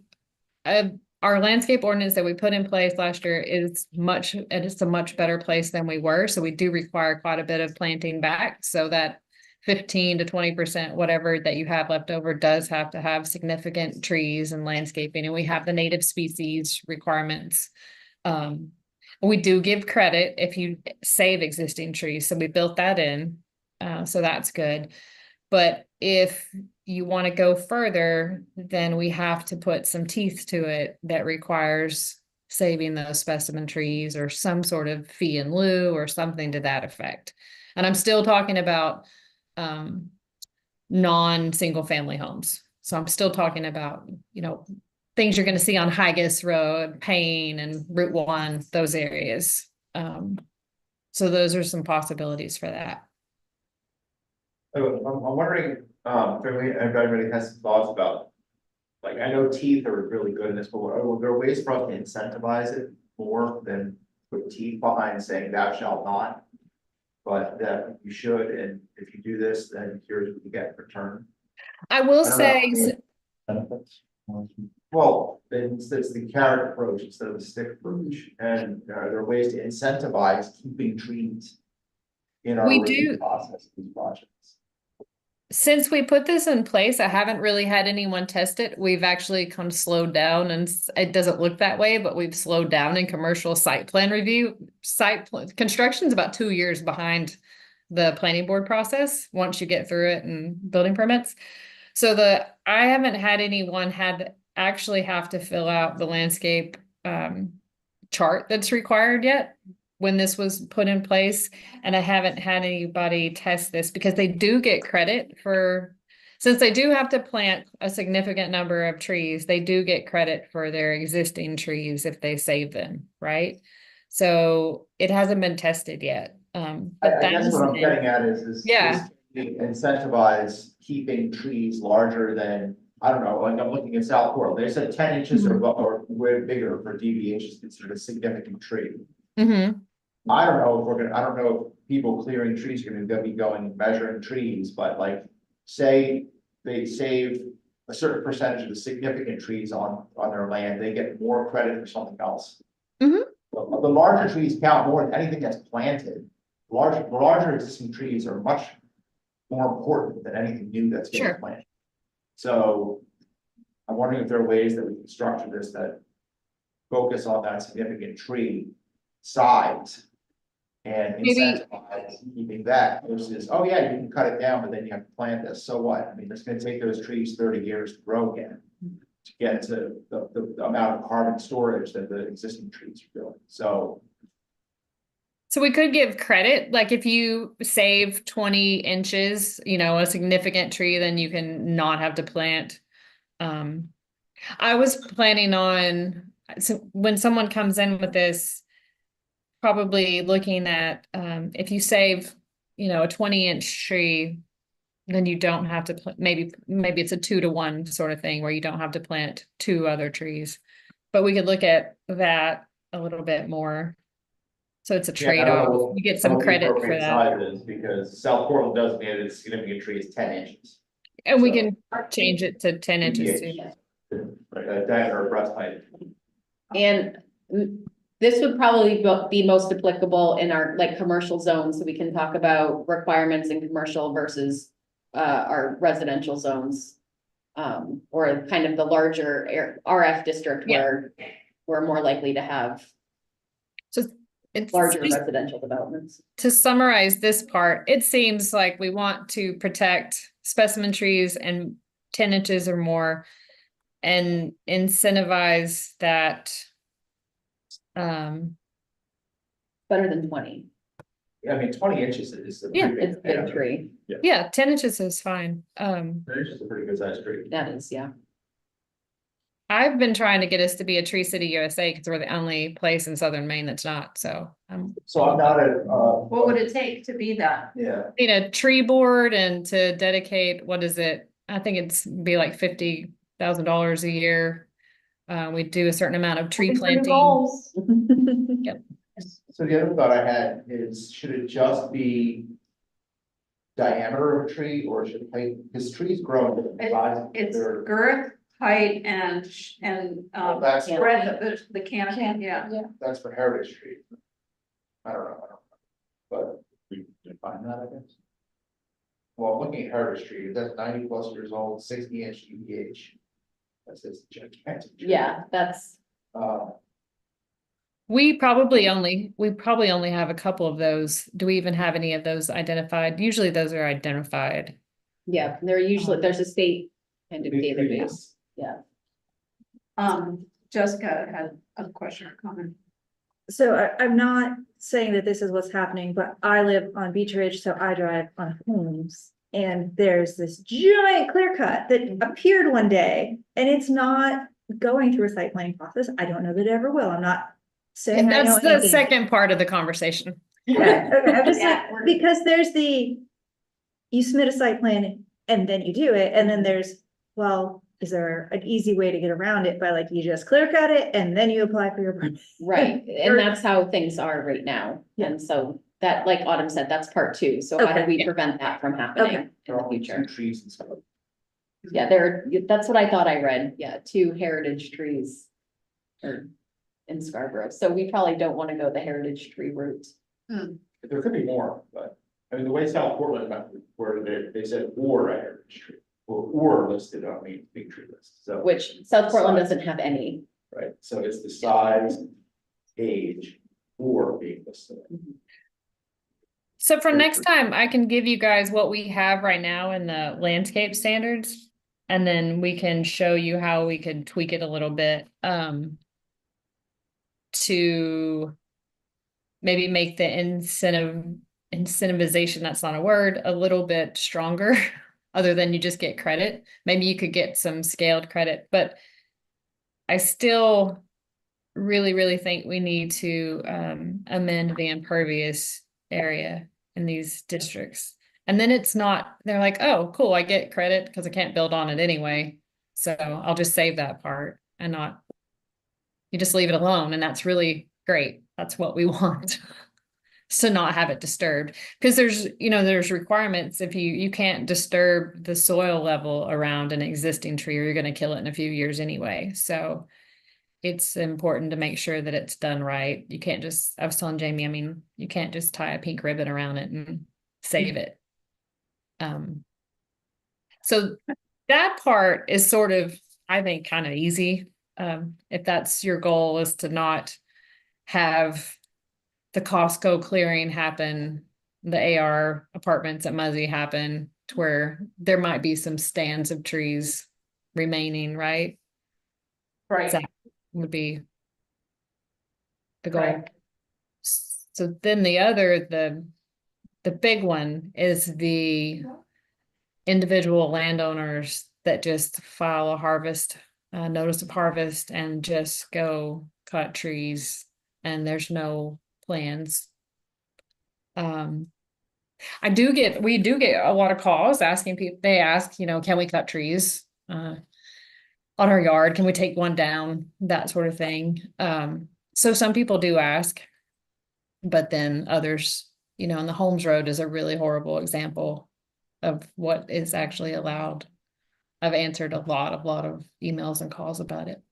our landscape ordinance that we put in place last year it's a much better place than we were. So we do require quite a bit of planting back, so that 15 to 20%, whatever that you have left over, does have to have significant trees and landscaping. And we have the native species requirements. We do give credit if you save existing trees. So we built that in. So that's good. But if you want to go further, then we have to put some teeth to it that requires saving those specimen trees or some sort of fee in lieu or something to that effect. And I'm still talking about non-single family homes. So I'm still talking about, things you're going to see on Higas Road, Payne and Route 1, those areas. So those are some possibilities for that. So I'm wondering, if everybody has some thoughts about, like, I know teeth are really good in this, but are there ways for us to incentivize it more than put teeth behind saying thou shalt not? But that you should, and if you do this, then here's what you get in return. I will I don't say, Well, it's the carrot approach instead of the stick approach, and there are ways to incentivize keeping trees in our We review do. process of these projects. Since we put this in place, I haven't really had anyone test it. We've actually kind of slowed down, and it doesn't look that way, but we've slowed down in commercial site plan review. Construction is about 2 years behind the planning board process once you get through it and building permits. So I haven't had anyone actually have to fill out the landscape chart that's required yet when this was put in place. And I haven't had anybody test this because they do get credit since they do have to plant a significant number of trees, they do get credit for their existing trees if they save them, right? So it hasn't been tested yet. But I guess what I'm getting at is Yeah. incentivize keeping trees larger than, I don't know, like I'm looking at South Portland, they said 10 inches or way bigger for DBH is considered a significant tree. Mm-hmm. I don't know if people clearing trees are gonna be going and measuring trees, but like, say they save a certain percentage of the significant trees on their land, they get more credit for something else. Mhm. The larger trees count more than anything that's planted. Larger existing trees are much more important than anything new that's getting Sure. planted. So I'm wondering if there are ways that we can structure this that focus on that significant tree size. And Maybe- incentivize keeping that versus, oh yeah, you can cut it down, but then you have to plant this, so what? I mean, it's gonna take those trees 30 years to grow again. To get to the amount of carbon storage that the existing trees are doing, so. So we could give credit, like if you save 20 inches, you know, a significant tree, then you can not have to plant. I was planning on, so when someone comes in with this, probably looking at, if you save, you know, a 20-inch tree, then you don't have to, maybe it's a 2-to-1 sort of thing where you don't have to plant 2 other trees. But we could look at that a little bit more. So it's a Yeah, I don't trade-off. know You get what some the credit for appropriate that. size is, because South Portland does manage a significant tree is 10 inches. And we So- can change it to 10 inches too. Right, diameter of breast height. And this would probably be most applicable in our like commercial zones, so we can talk about requirements in commercial versus our residential zones. Or kind of the larger RF district Yeah. where we're more likely to have So it's larger just residential developments. to summarize this part, it seems like we want to protect specimen trees and 10 inches or more and incentivize that. Better than 20. I mean, 20 inches is a Yeah, pretty big It's a big diameter. tree. Yeah, 10 inches is fine. 10 inches is a pretty good sized tree. That is, yeah. I've been trying to get us to be a Tree City USA because we're the only place in southern Maine that's not, so So I'm not a, What would it take to be that? yeah, need a tree board and to dedicate, what is it? I think it's be like $50,000 a year. We do a certain amount of tree planting. so the other thought I had is, should it just be diameter of a tree, or should height, because trees grow in different sizes. It's They're- girth, height, and Well, that's, breadth of the canopy, yeah. that's for heritage trees. I don't know, but we define that, I guess. Well, I'm looking at heritage trees, that's 90+ years old, 60-inch EVH. That's just gigantic. tree. Yeah, that's, We probably only have a couple of those. Do we even have any of those identified? Usually those are identified. yeah, they're usually, there's a state kind of big trees. database, yeah. Jessica had a question or comment. So I'm not saying that this is what's happening, but I live on Beach Ridge, so I drive on homes. And there's this giant clear cut that appeared one day, and it's not going through a site planning process. I don't know that it ever will. I'm not saying. And I know that's the anything. second part of the conversation. Okay, I'm just Yeah, like, because there's you submit a site plan and then you do it, and then there's, well, is there an easy way to get around it by like, you just clear cut it and then you apply for your permit? Right, and that's how things are right now. And so that, like Autumn said, that's part 2. So how do Okay. we prevent that from happening Okay. in There the are only future? 2 trees and stuff. Yeah, that's what I thought I read. Yeah, 2 heritage trees. Or in Scarborough. So we probably don't want to go the heritage tree route. There could be more, but, I mean, the way South Portland, where they said or a heritage tree, or listed on the big tree list, so. Which South Portland doesn't have any. Right, so it's the size, age, or being listed. So for next time, I can give you guys what we have right now in the landscape standards. And then we can show you how we could tweak it a little bit, to maybe make the incentivization, that's not a word, a little bit stronger, other than you just get credit. Maybe you could get some scaled credit, but I still really, really think we need to amend the impervious area in these districts. And then it's not, they're like, oh, cool, I get credit because I can't build on it anyway. So I'll just save that part and not, you just leave it alone. And that's really great. That's what we want. To not have it disturbed, because there's requirements. If you can't disturb the soil level around an existing tree, or you're going to kill it in a few years anyway. So it's important to make sure that it's done right. You can't just, I was telling Jamie, I mean, you can't just tie a pink ribbon around it and save it. So that part is sort of, I think, kind of easy. If that's your goal, is to not have the Costco clearing happen, the AR apartments at Muzzy happen, to where there might be some stands of trees remaining, right? Right. That would be the goal. Right. So then the big one is the individual landowners that just file a harvest, notice of harvest and just go cut trees and there's no plans. We do get a lot of calls asking people, they ask, can we cut trees, on our yard? Can we take one down? That sort of thing. So some people do ask, but then others, and the Holmes Road is a really horrible example of what is actually allowed. I've answered a lot of emails and calls about it.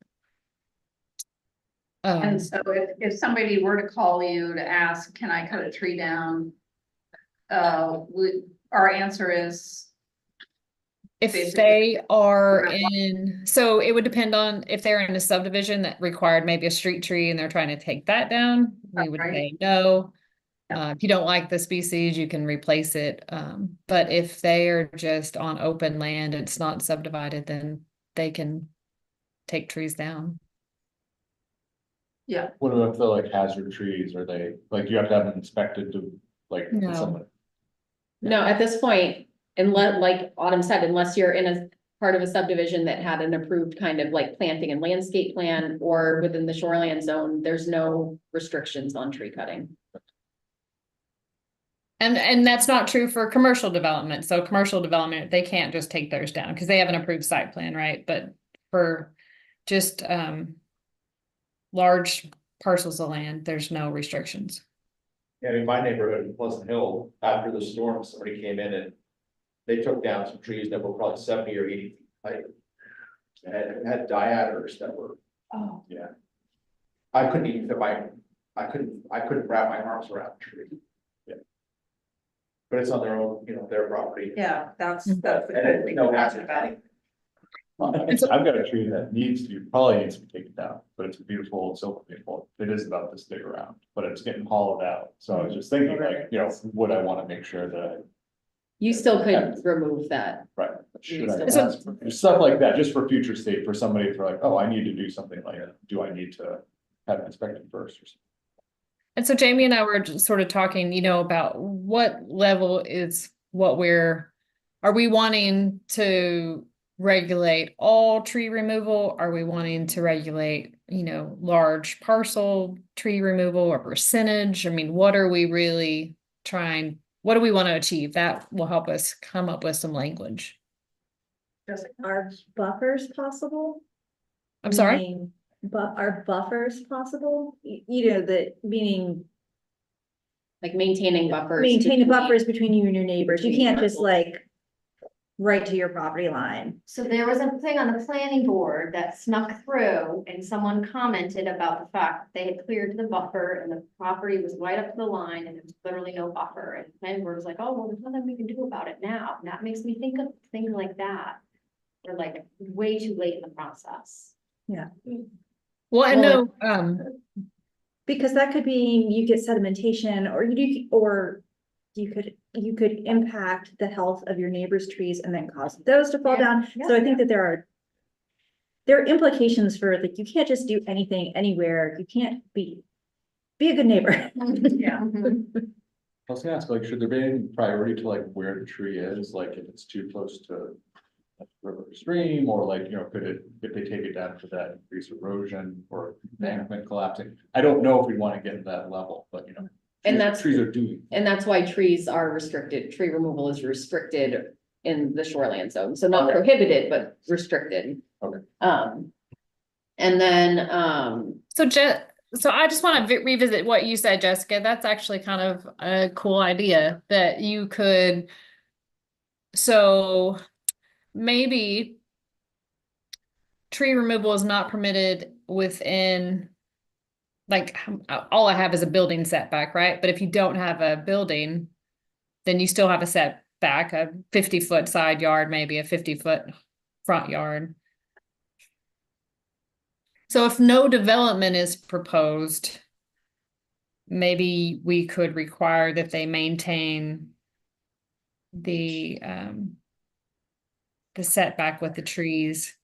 And so if somebody were to call you to ask, can I cut a tree down? Our answer is, if basically, they are Right. so it would depend on if they're in a subdivision that required maybe a street tree and they're trying to take that down, we would Right. say no. If you don't like the species, you can replace it. But if they are just on open land, it's not subdivided, then they can take trees down. yeah, What about if they're like hazard trees? Are they, like, you have to have them inspected to, like, No. someone? No, at this point, unless, like Autumn said, unless you're in a part of a subdivision that had an approved kind of like planting and landscape plan or within the shoreline zone, there's no restrictions on tree cutting. And that's not true for commercial development. So commercial development, they can't just take theirs down because they have an approved site plan, right? But for just large parcels of land, there's no restrictions. Yeah, in my neighborhood in Pleasant Hill, after the storm, somebody came in and they took down some trees that were probably 70 or 80 feet height. And had diameters that were, Oh, yeah. I couldn't even fit I couldn't wrap my arms around the tree. Yeah. But it's on their own, their property. yeah, that's Mhm. the And good it, thing no about hazard. it. I've got a tree that probably needs to be taken down, but it's beautiful, it's so beautiful. It is about this big around, but it's getting hollowed out. So I was just thinking like, would I want to make sure that, You still could remove that. right, should I So- ask for stuff like that, just for future state, for somebody for like, oh, I need to do something like that. Do I need to have it inspected first or something? And so Jamie and I were just sort of talking, about what level is what are we wanting to regulate all tree removal? Are we wanting to regulate, large parcel tree removal or percentage? I mean, what are we really what do we want to achieve? That will help us come up with some language. Are buffers possible? I'm sorry? Meaning, But are buffers possible? Meaning Like maintaining buffers. maintaining between- buffers between you and your neighbors. You between can't just parcels. like right to your property line. So there was a thing on the planning board that snuck through and someone commented about the fact that they had cleared the buffer and the property was right up to the line and there was literally no buffer. And the planning board was like, oh, well, there's nothing we can do about it now. And that makes me think of things like that. We're like way too late in the process. Well, I know, Because that could be, you get sedimentation or you could impact the health of your neighbor's trees and then cause those to fall Yeah, down. yeah, So I think that there are implications for like, you can't just do anything anywhere. You can't be a good neighbor. yeah. Mhm. I was gonna ask, like, should there be any priority to like where the tree is, like if it's too close to a river or stream, or like, if they take it down, could that increase erosion or embankment collapsing? I don't know if we want to get to that level, but And that's- trees are doing. And that's why trees are restricted. Tree removal is restricted in the shoreline zone. So not Okay. prohibited, but restricted. Okay. And then, so I just want to revisit what you said, Jessica. That's actually kind of a cool idea that you could. So maybe tree removal is not permitted within, like, all I have is a building setback, right? But if you don't have a building, then you still have a setback, a 50-foot side yard, maybe a 50-foot front yard. So if no development is proposed, maybe we could require that they maintain the setback with the trees.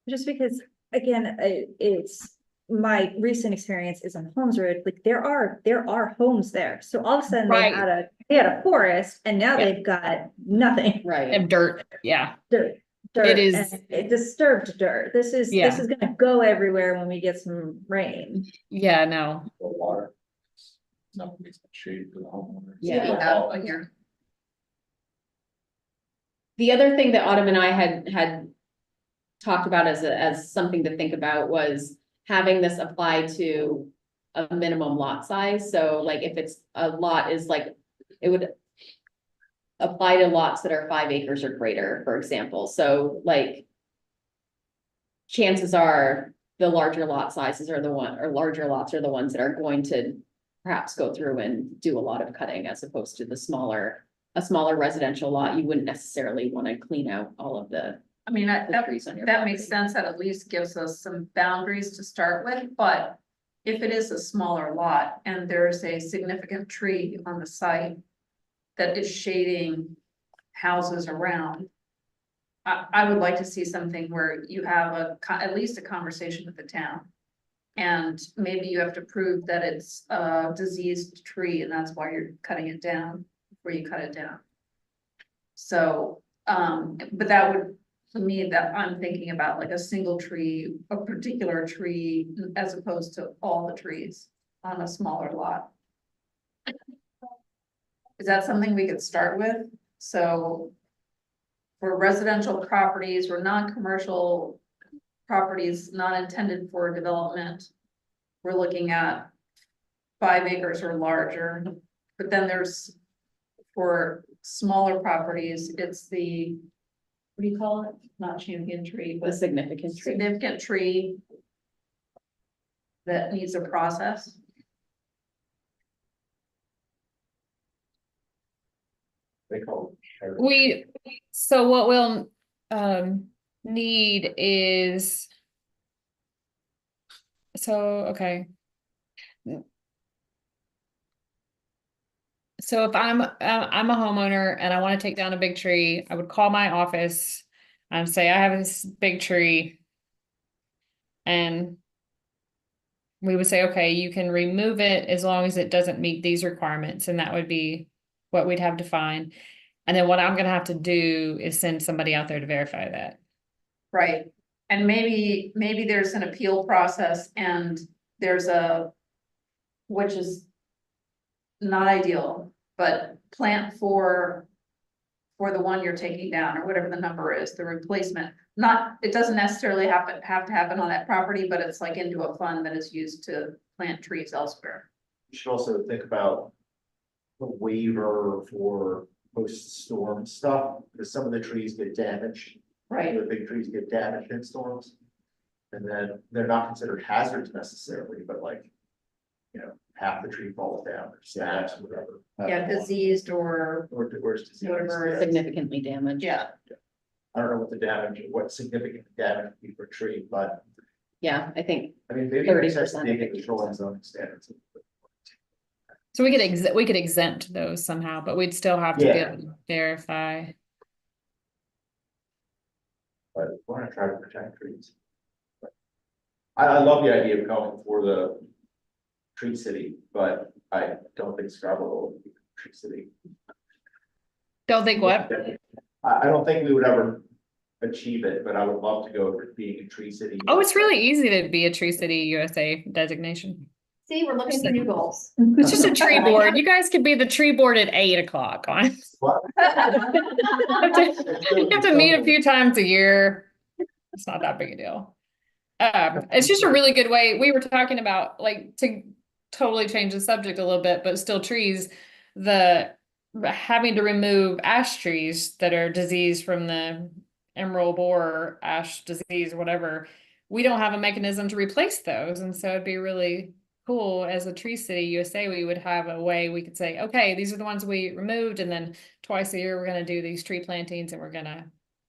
Just because, again, it's, my recent experience is on Holmes Road, like there are homes there. So all of a sudden Right. they had a forest and now Yeah. they've got nothing. Right. And dirt, yeah. Dirt. It is- And it disturbed dirt. This is Yeah. gonna go everywhere when we get some rain. Yeah, no. The water. It's not gonna be some shade for the homeowners. Yeah. Here. The other thing that Autumn and I had talked about as something to think about was having this apply to a minimum lot size. So like if it's a lot is like, it would apply to lots that are 5 acres or greater, for example. So like chances are the larger lot sizes are the one, or larger lots are the ones that are going to perhaps go through and do a lot of cutting, as opposed to a smaller residential lot. You wouldn't necessarily want to clean out all of the I mean, that trees on your that makes property. sense. That at least gives us some boundaries to start with, but if it is a smaller lot and there's a significant tree on the site that is shading houses around, I would like to see something where you have at least a conversation with the town. And maybe you have to prove that it's a diseased tree and that's why you're cutting it down, before you cut it down. So, but that would, to me, that I'm thinking about like a single tree, a particular tree, as opposed to all the trees on a smaller lot. Is that something we could start with? So for residential properties or non-commercial properties not intended for development, we're looking at 5 acres or larger. But then there's, for smaller properties, it's the, what do you call it? Not champion tree, The but significant tree. significant tree that needs a process. They call it. So what we'll need is. So, okay. So if I'm a homeowner and I want to take down a big tree, I would call my office and say, I have this big tree. And we would say, okay, you can remove it as long as it doesn't meet these requirements, and that would be what we'd have to find. And then what I'm gonna have to do is send somebody out there to verify that. Right, and maybe there's an appeal process and there's which is not ideal, but plant for the one you're taking down, or whatever the number is, the replacement. It doesn't necessarily have to happen on that property, but it's like into a fund that is used to plant trees elsewhere. You should also think about the waiver for post-storm stuff, because some of the trees get damaged. Right, The big trees get damaged in storms. And then they're not considered hazards necessarily, but like, you know, half the tree falls down, or snaps, whatever. yeah, diseased or, Or it's diseased. Whatever. Yeah. Significantly damaged. yeah, I don't know what significant damage would be for a tree, but Yeah, I think I mean, maybe it makes sense to 30% dig into shoreline zoning standards. So we could exempt those somehow, but we'd still have to be Yeah. able to verify. But we're gonna try to protect trees. I love the idea of going for the tree city, but I don't think Scarborough will be a tree city. Don't think what? I don't think we would ever achieve it, but I would love to go for being a tree city. Oh, it's really easy to be a Tree City USA designation. See, we're looking for new goals. It's just a tree board. You guys could be the tree board at 8 o'clock on. What? You have to meet a few times a year. It's not that big a deal. It's just a really good way. We were talking about, like, to totally change the subject a little bit, but still trees, having to remove ash trees that are diseased from the emerald borer ash disease or whatever. We don't have a mechanism to replace those. And so it'd be really cool as a Tree City USA, we would have a way we could say, okay, these are the ones we removed, and then twice a year we're going to do these tree plantings and we're going to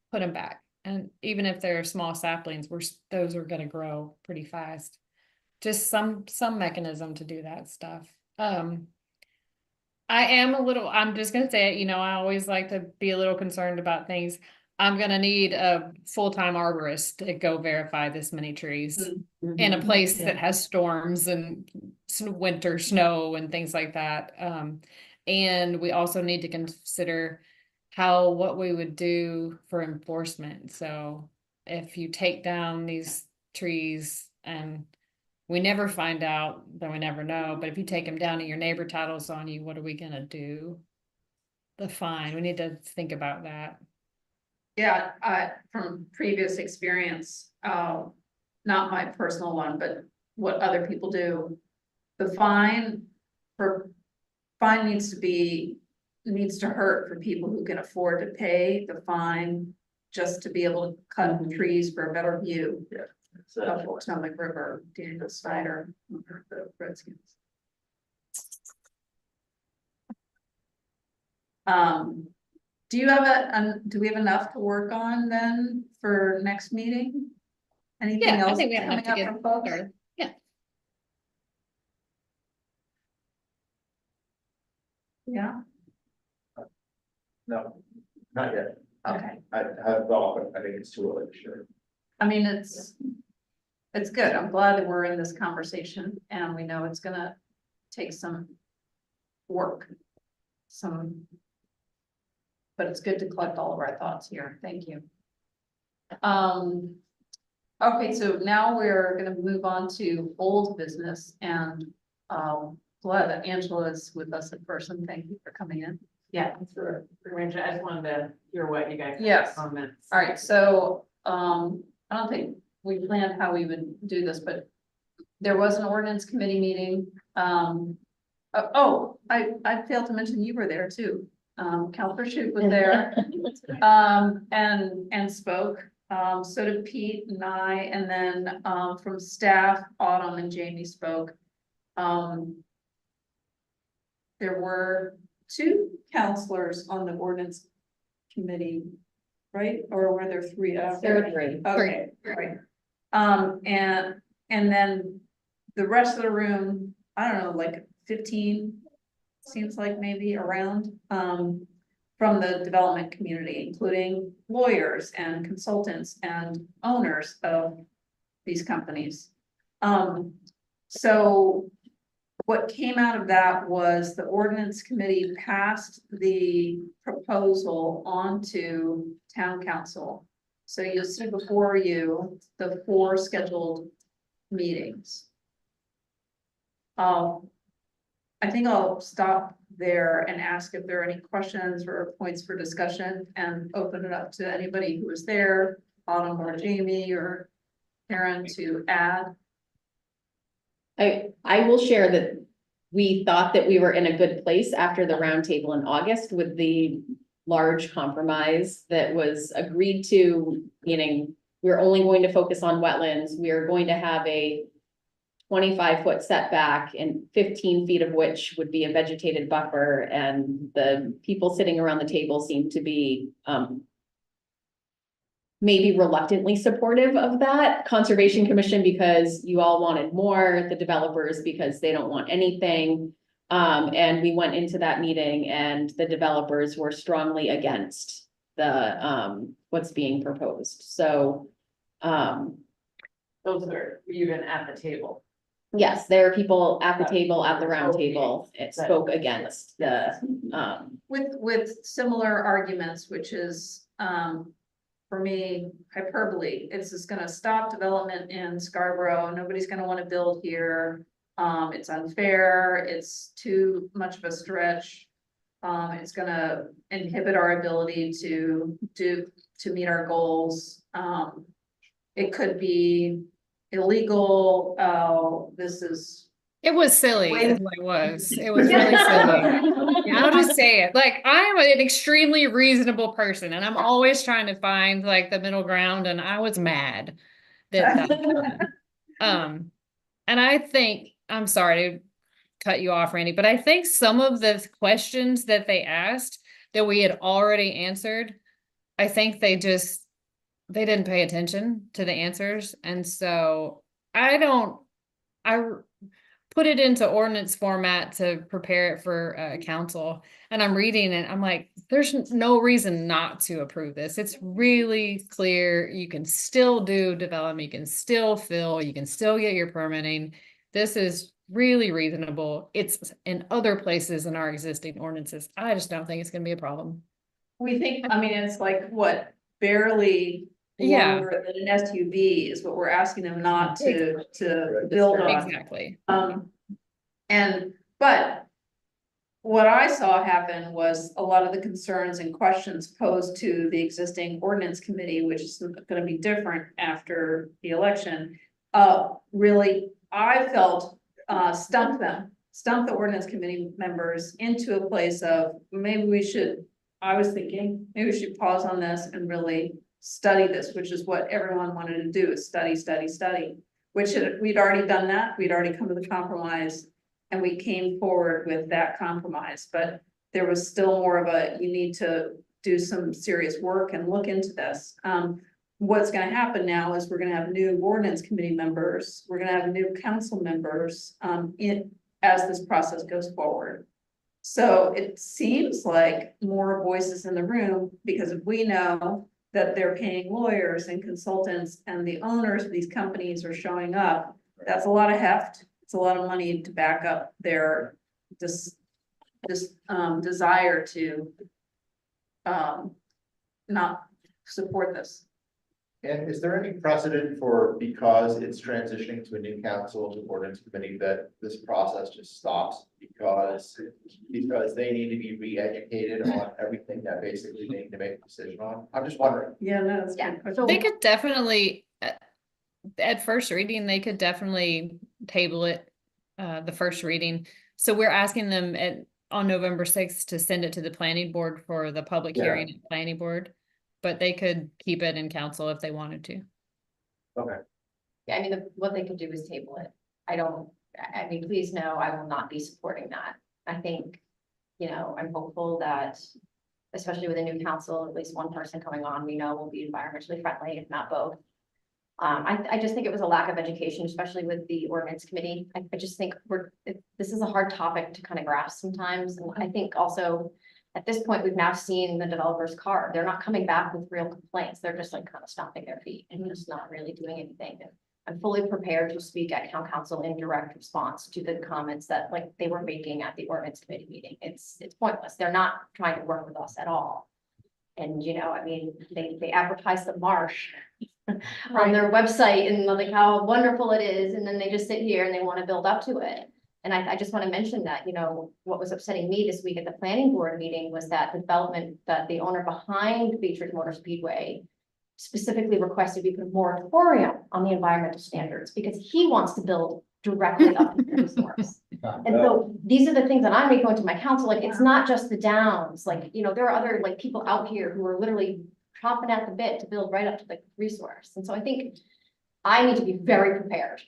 put them back. And even if they're small saplings, those are going to grow pretty fast. just some mechanism to do that stuff. I am a little, I'm just gonna say it, you know, I always like to be a little concerned about things. I'm gonna need a full-time arborist to go verify this many trees in a place that has storms and winter snow and things like that. And we also need to consider what we would do for enforcement. So if you take down these trees and we never find out, then we never know. But if you take them down and your neighbor titles on you, what are we gonna do? The fine, we need to think about that. Yeah, from previous experience, not my personal one, but what other people do. The fine needs to hurt for people who can afford to pay the fine just to be able to cut the trees for a better view. Yeah. Of Potomac River, Daniel Snyder, the Redskins. Do you have do we have enough to work on then for next meeting? Anything Yeah, I else think we have enough coming to up get from folks? started. Yeah. Yeah, No, not yet. okay. I have thought, but I think it's too early to share. I mean, it's good. I'm glad that we're in this conversation and we know it's gonna take some work. But it's good to collect all of our thoughts here. Thank you. Okay, so now we're gonna move on to old business and, glad that Angela is with us in person. Thank you for coming in. Yeah, thanks for arranging. I just wanted to hear what you guys. had Yes. Comments. All right, so, I don't think we planned how we would do this, but there was an ordinance committee meeting. I failed to mention you were there too. Counselor Shute was there, and spoke. So did Pete and I, and then, from staff, Autumn and Jamie spoke. There were 2 counselors on the ordinance committee, right? Or were there 3? There were 3. Okay, right. And then the rest of the room, I don't know, like 15, seems like maybe around, from the development community, including lawyers and consultants and owners of these companies. So what came out of that was the ordinance committee passed the proposal on to town council. So you'll see before you the 4 scheduled meetings. I think I'll stop there and ask if there are any questions or points for discussion and open it up to anybody who was there, Autumn or Jamie or Karen to add. I will share that we thought that we were in a good place after the roundtable in August with the large compromise that was agreed to, meaning we're only going to focus on wetlands. We are going to have a 25-foot setback and 15 feet of which would be a vegetated buffer. And the people sitting around the table seem to be maybe reluctantly supportive of that. Conservation Commission, because you all wanted more, the developers, because they don't want anything. And we went into that meeting and the developers were strongly against the, what's being proposed. So, Those are even at the table. yes, there are people at the table, at the round table, it spoke against the, With similar arguments, which is, for me, hyperbole. It's just gonna stop development in Scarborough. Nobody's gonna wanna build here. It's unfair. It's too much of a stretch. It's gonna inhibit our ability to meet our goals. It could be illegal. It was silly, Way- is what it was. It was really silly. I'll just say it. Like, I am an extremely reasonable person and I'm always trying to find like the middle ground, and I was mad that and I think, I'm sorry to cut you off, Randy, but I think some of the questions that they asked that we had already answered, I think they didn't pay attention to the answers. And so I don't put it into ordinance format to prepare it for council. And I'm reading it, I'm like, there's no reason not to approve this. It's really clear. You can still do development, you can still fill, you can still get your permitting. This is really reasonable. It's in other places in our existing ordinances. I just don't think it's gonna be a problem. We think, I mean, it's like what, barely Yeah. longer than an SUV is what we're asking them not to build on. Exactly. But what I saw happen was a lot of the concerns and questions posed to the existing ordinance committee, which is gonna be different after the election. Really, I felt, stump the ordinance committee members into a place of, maybe we should, I was thinking, maybe we should pause on this and really study this, which is what everyone wanted to do, is study. We'd already done that, we'd already come to the compromise, and we came forward with that compromise, but there was still more of a, you need to do some serious work and look into this. What's gonna happen now is we're gonna have new ordinance committee members, we're gonna have new council members, as this process goes forward. So it seems like more voices in the room, because if we know that they're paying lawyers and consultants and the owners of these companies are showing up, that's a lot of heft. It's a lot of money to back up their desire to not support this. And is there any precedent for, because it's transitioning to a new council, to ordinance committee, that this process just stops because they need to be re-educated on everything that basically they need to make a decision on? I'm just wondering. Yeah, no, that's Yeah. good. So They could definitely, at first reading, they could definitely table it, the first reading. So we're asking them on November 6th to send it to the planning board for the public Yeah. hearing at planning board. But they could keep it in council if they wanted to. Okay. Yeah, I mean, what they could do is table it. I mean, please know, I will not be supporting that. I think, I'm hopeful that, especially with a new council, at least one person coming on, we know will be environmentally friendly, if not both. I just think it was a lack of education, especially with the ordinance committee. I just think this is a hard topic to kind of grasp sometimes. And I think also, at this point, we've now seen the developer's card. They're not coming back with real complaints. They're just like kind of stomping their feet and just not really doing anything. And I'm fully prepared to speak at town council in direct response to the comments that like they were making at the ordinance committee meeting. It's pointless. They're not trying to work with us at all. And I mean, they advertise the marsh on their website and like how wonderful it is. And then they just sit here and they want to build up to it. And I just want to mention that, what was upsetting me this week at the planning board meeting was that the development that the owner behind Beechridge Motor Speedway specifically requested we put a moratorium on the environmental standards because he wants to build directly up to the resource. And so these are the things that I'm going to my council, like, it's not just the downs, like, there are other like people out here who are literally chomping at the bit to build right up to the resource. And so I think I need to be very prepared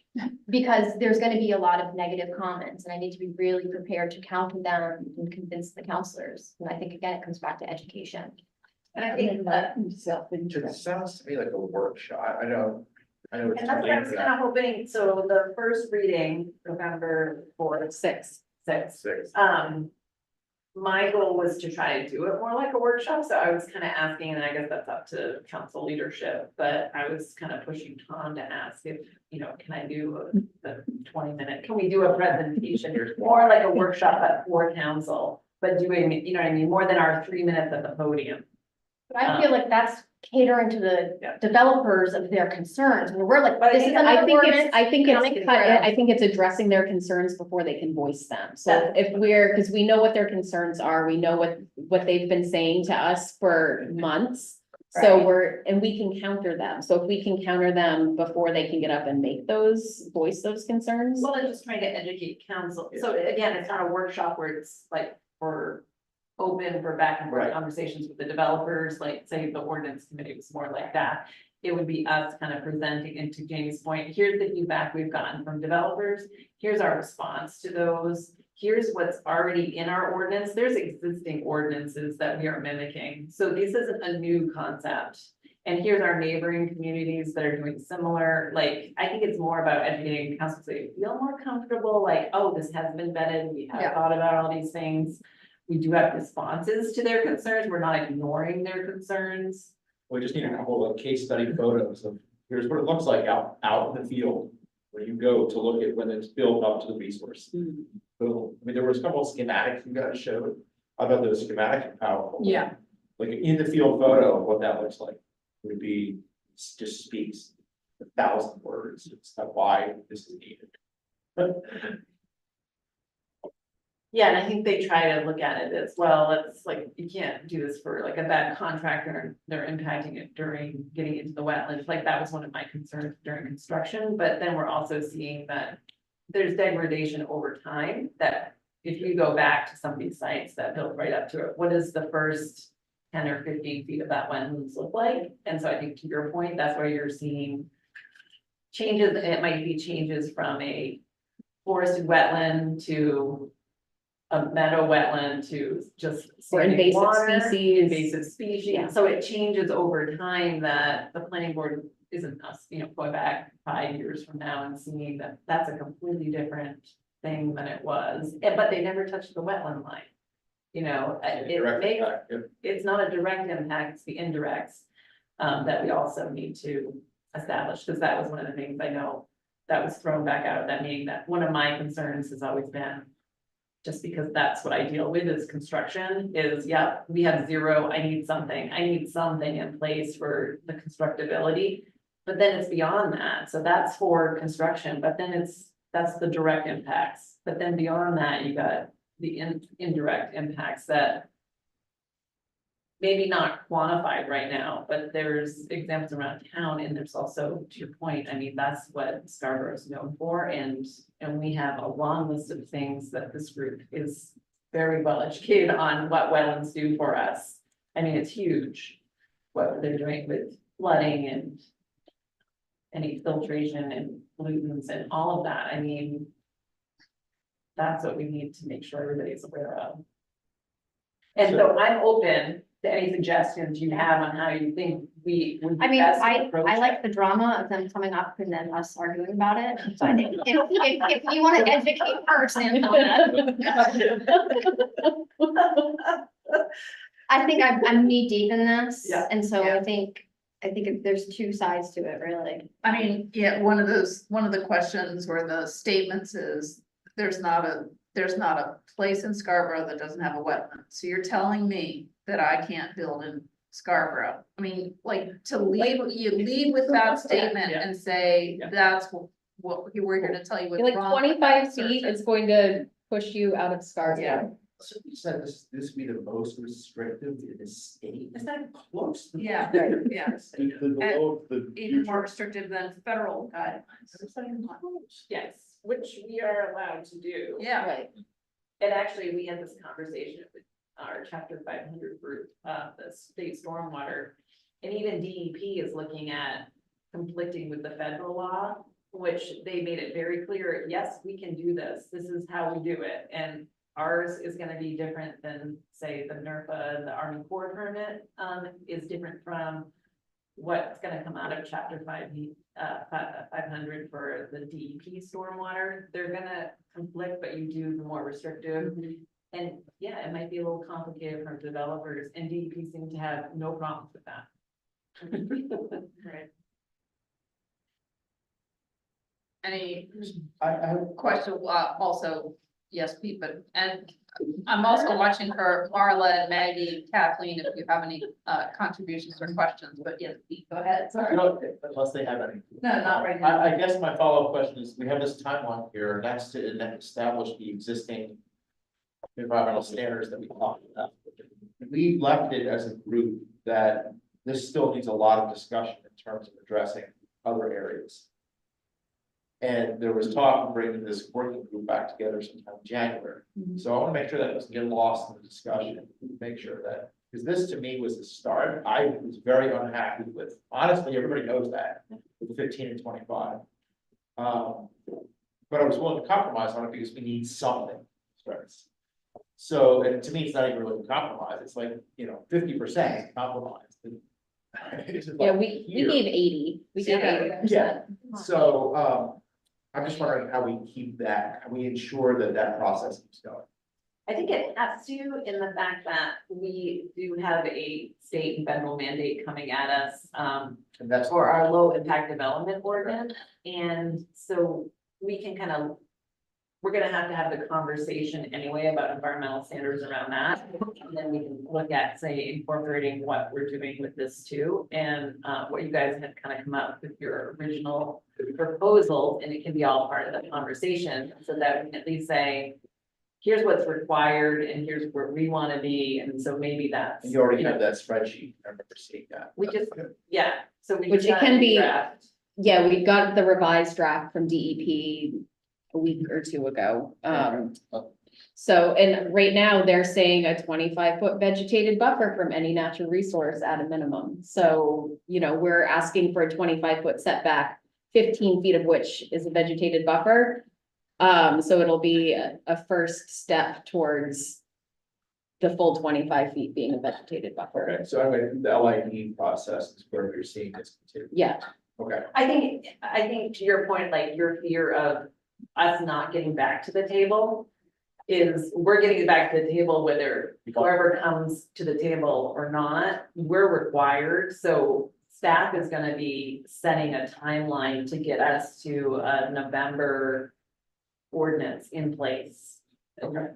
because there's going to be a lot of negative comments and I need to be really prepared to counter them and convince the counselors. And I think, again, it comes back to education. And I think that It self-interest. sounds to me like a workshop. I know. it's And that's what I was named kind of hoping, so the first reading, November 4th, 6th. that. Six. My goal was to try to do it more like a workshop, so I was kind of asking, and I guess that's up to council leadership, but I was kind of pushing Tom to ask if, can I do the 20-minute, can we do a presentation more like a workshop for council, but doing, what I mean, more than our 3 minutes at the podium. But I feel like that's catering to the Yeah. developers of their concerns, where we're like, But this is I another ordinance. I think coming through. it's addressing their concerns before they can voice them. So because we know what their concerns are, we know what they've been saying to us for months. So we can counter them. So if we can counter them before they can get up and voice those concerns. Well, I'm just trying to educate council. So again, it's not a workshop where it's like for open for back and forth Right. conversations with the developers, like say the ordinance committee was more like that. It would be us kind of presenting, and to Jamie's point, here's the feedback we've gotten from developers. Here's our response to those. Here's what's already in our ordinance. There's existing ordinances that we are mimicking. So this isn't a new concept. And here's our neighboring communities that are doing similar, like, I think it's more about educating council so you feel more comfortable, like, oh, this has been vetted, we have Yeah. thought about all these things. We do have responses to their concerns, we're not ignoring their concerns. We just need a couple of case study photos of, here's what it looks like out in the field. When you go to look at when it's built up to the resource. Boom. I mean, there was a couple of schematics you guys showed. I thought those schematics are powerful. Yeah. Like in the field photo, of what that looks like would be, just speaks 1,000 words. It's not why this is needed. Yeah, and I think they try to look at it as well, it's like, you can't do this for like a bad contractor, and they're impacting it during getting into the wetlands, like that was one of my concerns during construction, but then we're also seeing that. There's degradation over time, that if you go back to some of these sites that built right up to it, what does the first 10 or 15 feet of that wetlands look like? And so I think to your point, that's where you're seeing changes, and it might be changes from a forested wetland to a meadow wetland to just Or standing invasive water, species. invasive species. Yeah. So it changes over time, that the planning board isn't us, going back 5 years from now and seeing that that's a completely different thing than it was, but they never touched the wetland line. Direct It makes, impact, yeah. it's not a direct impact, it's the indirects that we also need to establish, because that was one of the things I know that was thrown back out at that meeting, that one of my concerns has always been, just because that's what I deal with is construction, is, yeah, we have zero, I need something in place for the constructability. But then it's beyond that, so that's for construction, but then that's the direct impacts, but then beyond that, you got the indirect impacts that. Maybe not quantified right now, but there's examples around town, and there's also, to your point, I mean, that's what Scarborough is known for, and we have a long list of things that this group is very well educated on what wetlands do for us. I mean, it's huge, what they're doing with flooding and any filtration and pollutants and all of that, I mean, that's what we need to make sure everybody's aware of. And so I'm open to any suggestions you have on how you think we would. I mean, best I approach like it. the drama of them coming up and then us arguing about it. So I think if you want to educate first, I think I'm knee deep in this. Yeah. And so Yeah. I think there's two sides to it, really. I mean, yeah, one of the questions or the statements is, there's not a place in Scarborough that doesn't have a wetland. So you're telling me that I can't build in Scarborough? I mean, like, you lead with that statement Yeah. and say, Yeah. that's what we're here to tell you. what's Like wrong with 25 that feet assertion. is going to push you out of Scarborough. Yeah. So you said this would be the most restrictive in the state, it's not even close. Yeah, yeah. The Even more restrictive than federal guidelines. Yes, which we are allowed to do. Yeah. Right. And actually, we had this conversation with our chapter 500 group, the state stormwater. And even DEP is looking at conflicting with the federal law, which they made it very clear, yes, we can do this. This is how we do it. And ours is gonna be different than, say, the NERPA, the Army Corps permit, is different from what's gonna come out of chapter 500 for the DEP stormwater. They're gonna conflict, but you do the more restrictive. And yeah, it might be a little complicated for developers, and DEP seem to have no problems with that. Right. Any I have question, also, yes, Pete, and I'm also watching for Marla and Maggie and Kathleen, if you have any contributions or questions, but yes, Pete, go ahead, sorry. Unless they have any. No, not right now. I guess my follow-up question is, we have this timeline here, and that's to establish the existing environmental standards that we talked about. We left it as a group that this still needs a lot of discussion in terms of addressing other areas. And there was talk of bringing this working group back together sometime in January. So I want to make sure that doesn't get lost in the discussion, make sure that, because this to me was the start. I was very unhappy with, honestly, everybody knows that, with 15 and 25. But I was willing to compromise on it because we need something. So, and to me, it's not even really a compromise. It's like, 50% is compromise. It's Yeah, like we here. gave 80, we gave Yeah, 80%. yeah. So, I'm just wondering how we keep that, how we ensure that that process keeps going. I think it has to in the fact that we do have a state and federal mandate coming at us, And that's for our low impact development ordinance. And so we can kind of, we're gonna have the conversation anyway about environmental standards around that. And then we can look at, say, incorporating what we're doing with this too, and what you guys had kind of come up with your original proposal, and it can be all part of the conversation, so that we can at least say, here's what's required and here's where we want to be, and so maybe that's. And you already have that spreadsheet, I remember seeing that. We just, yeah, so we. Which it just can be- draft. Yeah, we got the revised draft from DEP a week or two ago. So, and right now they're saying a 25-foot vegetated buffer from any natural resource at a minimum. So, you know, we're asking for a 25-foot setback, 15 feet of which is a vegetated buffer. So it'll be a first step towards the full 25 feet being a vegetated buffer. Okay, so anyway, the LID process is where you're seeing this continue. Yeah, Okay, I think to your point, like your fear of us not getting back to the table is we're getting back to the table whether whoever comes to the table or not, we're required. So staff is gonna be setting a timeline to get us to a November ordinance in place,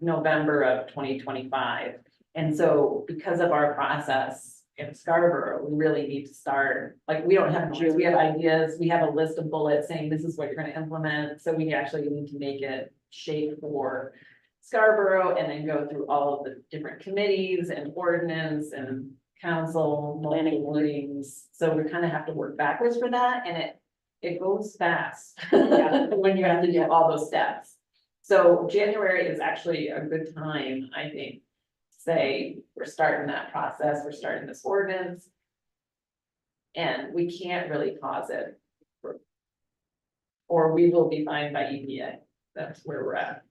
November of 2025. And so because of our process in Scarborough, we really need to start, like, we don't have, we have ideas, we have a list of bullets saying this is what you're gonna implement. So we actually need to make it shape for Scarborough and then go through all of the different committees and ordinance and council, multiple meetings. So we kind of have to work backwards for that, and it goes fast when you have to do all those steps. So January is actually a good time, I think, say, we're starting that process, we're starting this ordinance. And we can't really pause it. Or we will be fined by EPA. That's where we're at.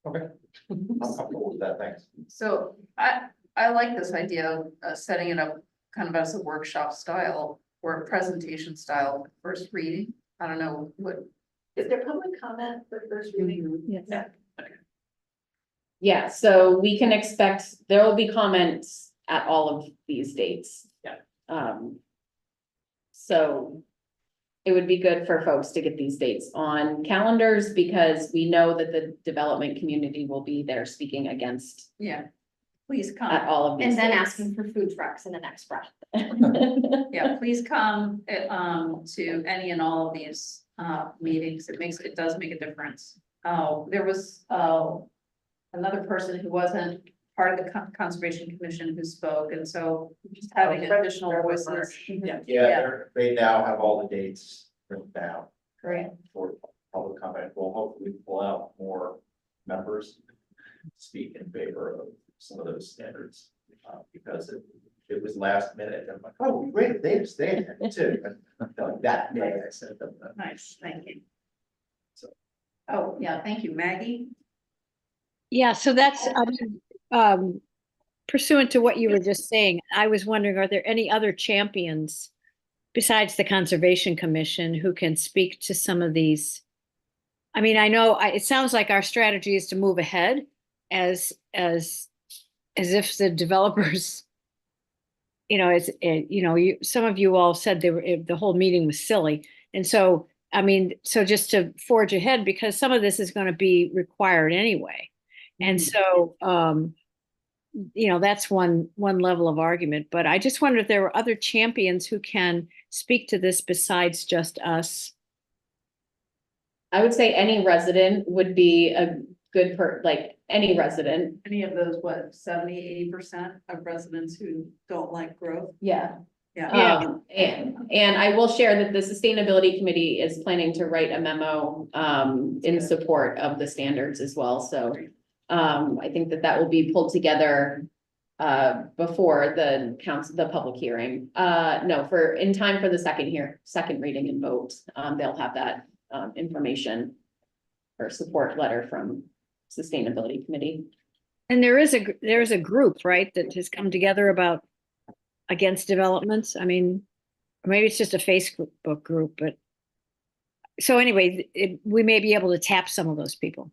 okay. I'm comfortable with that, thanks. So I like this idea of setting it up kind of as a workshop style or a presentation style, first reading. I don't know what. Is there public comment for first reading? Yes. Yeah. yeah, so we can expect, there will be comments at all of these dates. Yeah. So it would be good for folks to get these dates on calendars because we know that the development community will be there speaking against Yeah, please come. at all of these. And then dates. asking for food trucks in the next breath. Yeah, please come to any and all of these meetings. It does make a difference. There was another person who wasn't part of the Conservation Commission who spoke, and so just having additional voices. Yeah. They now have all the dates written down Great. for public comment. We'll hopefully pull out more members. Speak in favor of some of those standards, because it was last minute. I'm like, oh, wait, they understand that too. And like that day I sent them. Nice, thank you. So. Oh, yeah, thank you, Maggie. Yeah, so that's, pursuant to what you were just saying, I was wondering, are there any other champions besides the Conservation Commission who can speak to some of these? I mean, I know, it sounds like our strategy is to move ahead as if the developers, some of you all said the whole meeting was silly. And so, I mean, so just to forge ahead, because some of this is going to be required anyway. And so, that's one level of argument, but I just wondered if there were other champions who can speak to this besides just us. I would say any resident would be a good any resident. Any of those, 70-80% of residents who don't like growth? Yeah. Yeah. And I will share that the Sustainability Committee is planning to write a memo in support of the standards as well, so. I think that will be pulled together before the public hearing. No, in time for the second reading and vote. They'll have that information or support letter from Sustainability Committee. And there is a group, right, that has come together against developments. I mean, or maybe it's just a Facebook group, but. So anyway, we may be able to tap some of those people.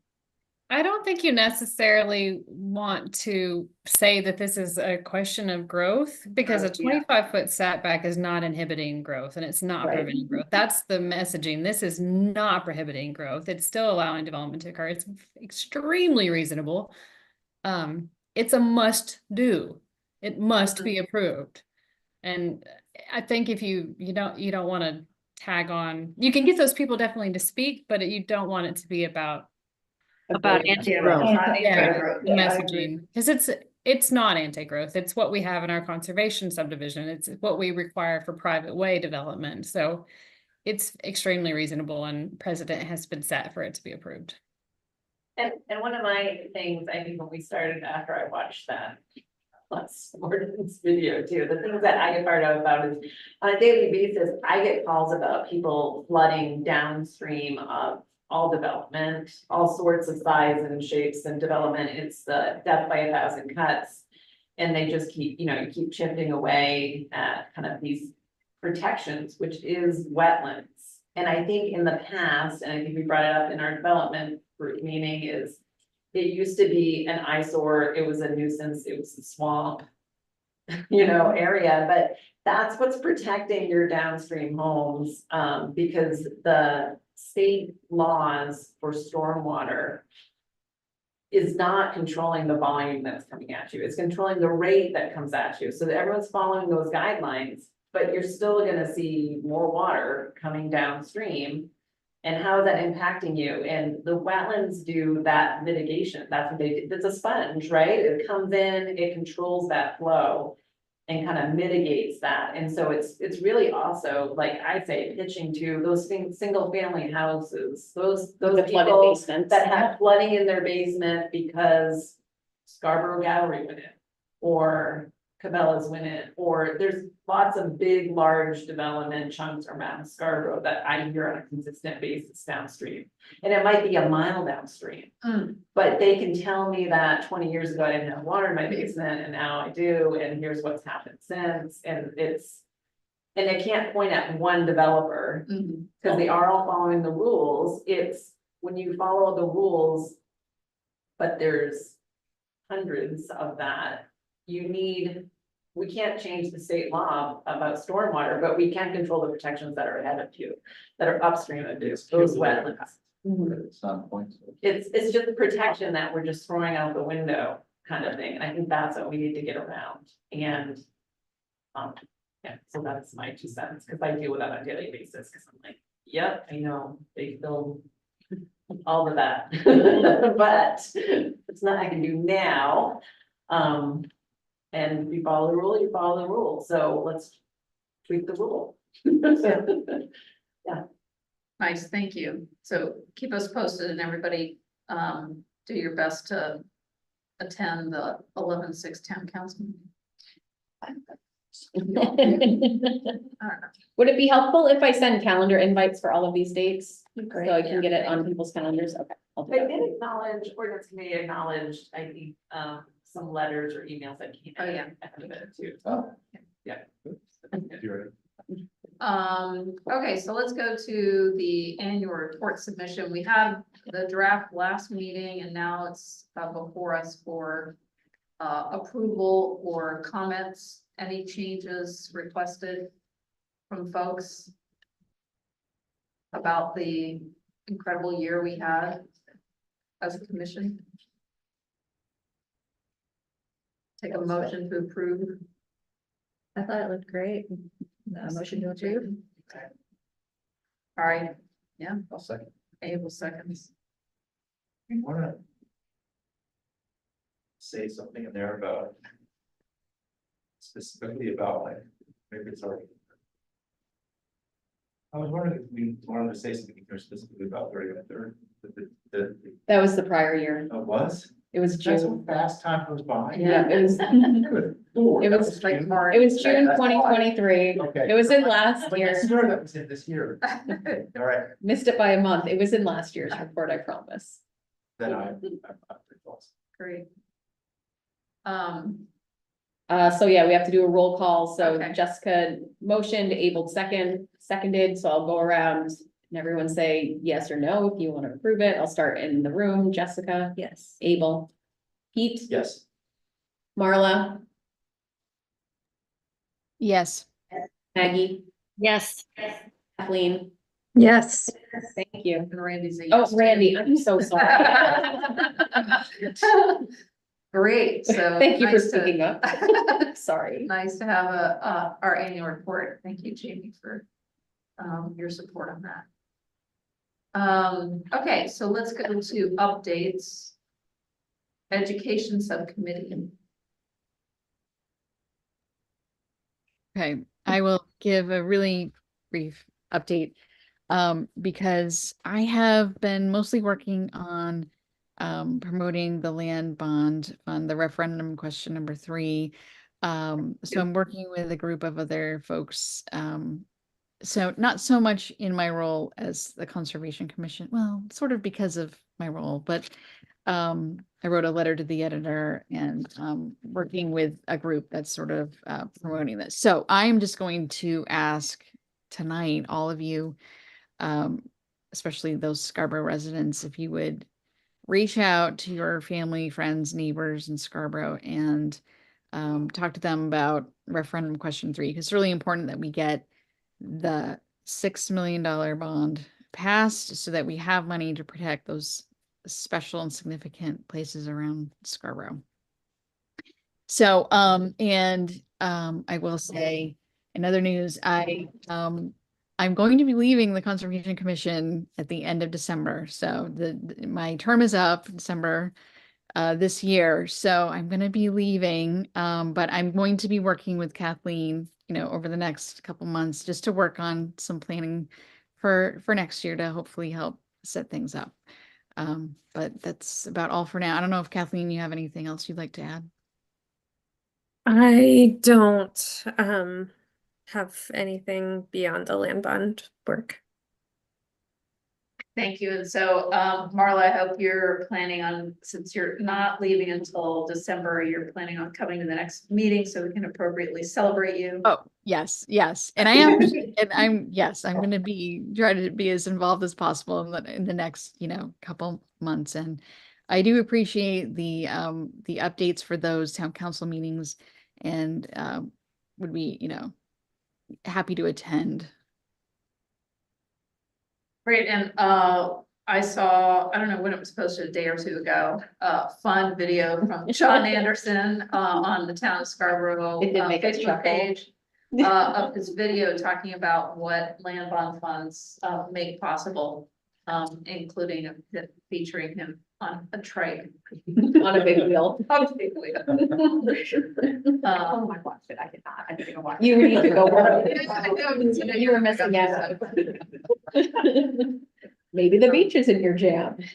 I don't think you necessarily want to say that this is a question of growth, because a Yeah. 25-foot setback is not inhibiting growth and it's not Right. preventing growth. That's the messaging. This is not prohibiting growth. It's still allowing development to occur. It's extremely reasonable. It's a must do. It must be approved. And I think if you don't want to tag on, you can get those people definitely to speak, but you don't want it to be about Anti-growth. the messaging, because it's not anti-growth. It's what we have in our conservation subdivision. It's what we require for private way development. So it's extremely reasonable, and precedent has been set for it to be approved. And one of my things, I think when we started, after I watched that last ordinance video too, the things that I get fired up about is on a daily basis, I get calls about people flooding downstream of all development, all sorts of size and shapes and development. It's the death by 1,000 cuts. And they just keep, you keep chipping away at kind of these protections, which is wetlands. And I think in the past, and I think we brought it up in our development group meeting, is it used to be an eyesore, it was a nuisance, it was a swamp, area, but that's what's protecting your downstream homes, because the state laws for stormwater is not controlling the volume that's coming at you, it's controlling the rate that comes at you, so that everyone's following those guidelines, but you're still gonna see more water coming downstream. And how is that impacting you? And the wetlands do that mitigation. That's what they do. It's a sponge, right? It comes in, it controls that flow and kind of mitigates that. And so it's really also, like I say, pitching to those single family houses, those The flooded people basements. that have flooding in their basement because Scarborough Gallery went in, or Cabela's went in, or there's lots of big, large development chunks around Scarborough that I hear on a consistent basis downstream. And it might be a mile downstream, but they can tell me that 20 years ago, I didn't have water in my basement and now I do, and here's what's happened since, and I can't point at one developer, because they are all following the rules. It's when you follow the rules, but there's hundreds of that, we can't change the state law about stormwater, but we can control the protections that are ahead of you, that are upstream of you, those wetlands. It's not points. It's just protection that we're just throwing out the window kind of thing, and I think that's what we need to get around, and yeah, so that's my 2 cents, because I deal with that on a daily basis, because I'm like, yep, I know, they build all of that, but it's not I can do now. And if you follow the rule, you follow the rule, so let's tweak the rule. Yeah. Nice, thank you. So keep us posted, and everybody, do your best to attend the 11/6 town council meeting. Would it be helpful if I send calendar invites for all of these dates? Great, So I can get it on people's calendars? Okay. I'll do They that. did acknowledge, ordinance committee acknowledged, I think, some letters or emails that came. Oh, yeah. Ahead of it too. Oh. Yeah. You're Okay, so let's go to the annual report submission. We had the draft last meeting, and now it's before us for approval or comments. Any changes requested from folks about the incredible year we had as a commission? Take a motion to approve. I thought it looked great. Motion to approve. All right, yeah, I'll second. Abel seconds. I wanna say something in there about specifically about like, maybe it's already. I was wondering if we wanted to say something here specifically about 30th, That was the prior year. it was? It was That's June. how fast time goes by. Yeah, it was, Good Lord, It that was like June. March. it was June That's why. 2023. Okay. It was in last But year. I swear that was in this year. All right, Missed it by a month. It was in last year's report, I promise. then I'm pretty close. Great. So yeah, we have to do a roll call. So Okay. Jessica motioned, Abel seconded, so I'll go around and everyone say yes or no if you want to approve it. I'll start in the room. Jessica, Yes. Abel, Pete, Yes. Marla, Yes. Maggie, Yes. Kathleen. Yes. Thank you. And Randy's a Oh, yes, too. Randy, I'm so sorry. Great, so. Thank you for nice to- speaking up. Sorry. Nice to have our annual report. Thank you, Jamie, for your support on that. Okay, so let's go to updates. Education Subcommittee. Okay, I will give a really brief update. Because I have been mostly working on promoting the land bond fund, the referendum question number 3. So I'm working with a group of other folks. So not so much in my role as the Conservation Commission, well, sort of because of my role, but I wrote a letter to the editor and working with a group that's sort of promoting this. So I'm just going to ask tonight, all of you, especially those Scarborough residents, if you would reach out to your family, friends, neighbors in Scarborough and talk to them about referendum question 3, because it's really important that we get the $6 million bond passed so that we have money to protect those special and significant places around Scarborough. So, I will say, in other news, I'm going to be leaving the Conservation Commission at the end of December. So my term is up December this year. So I'm going to be leaving, but I'm going to be working with Kathleen, over the next couple months just to work on some planning for next year to hopefully help set things up. But that's about all for now. I don't know if Kathleen, you have anything else you'd like to add? I don't have anything beyond the land bond work. Thank you. And so, Marla, I hope you're planning on, since you're not leaving until December, you're planning on coming to the next meeting so we can appropriately celebrate you. Oh, yes. And I am, I'm going to be trying to be as involved as possible in the next, couple months. And I do appreciate the updates for those town council meetings and would be, happy to attend. Great, and I saw, I don't know when it was posted, a day or two ago, fun video from Sean Anderson on the town of Scarborough It did make us Facebook chuckle. page of his video talking about what land bond funds make possible, including featuring him on a trike. On a big wheel. On a big wheel. Oh, I watched it. I did not. I didn't watch it. You need to go. You were missing out. Maybe the beach isn't your jam. Is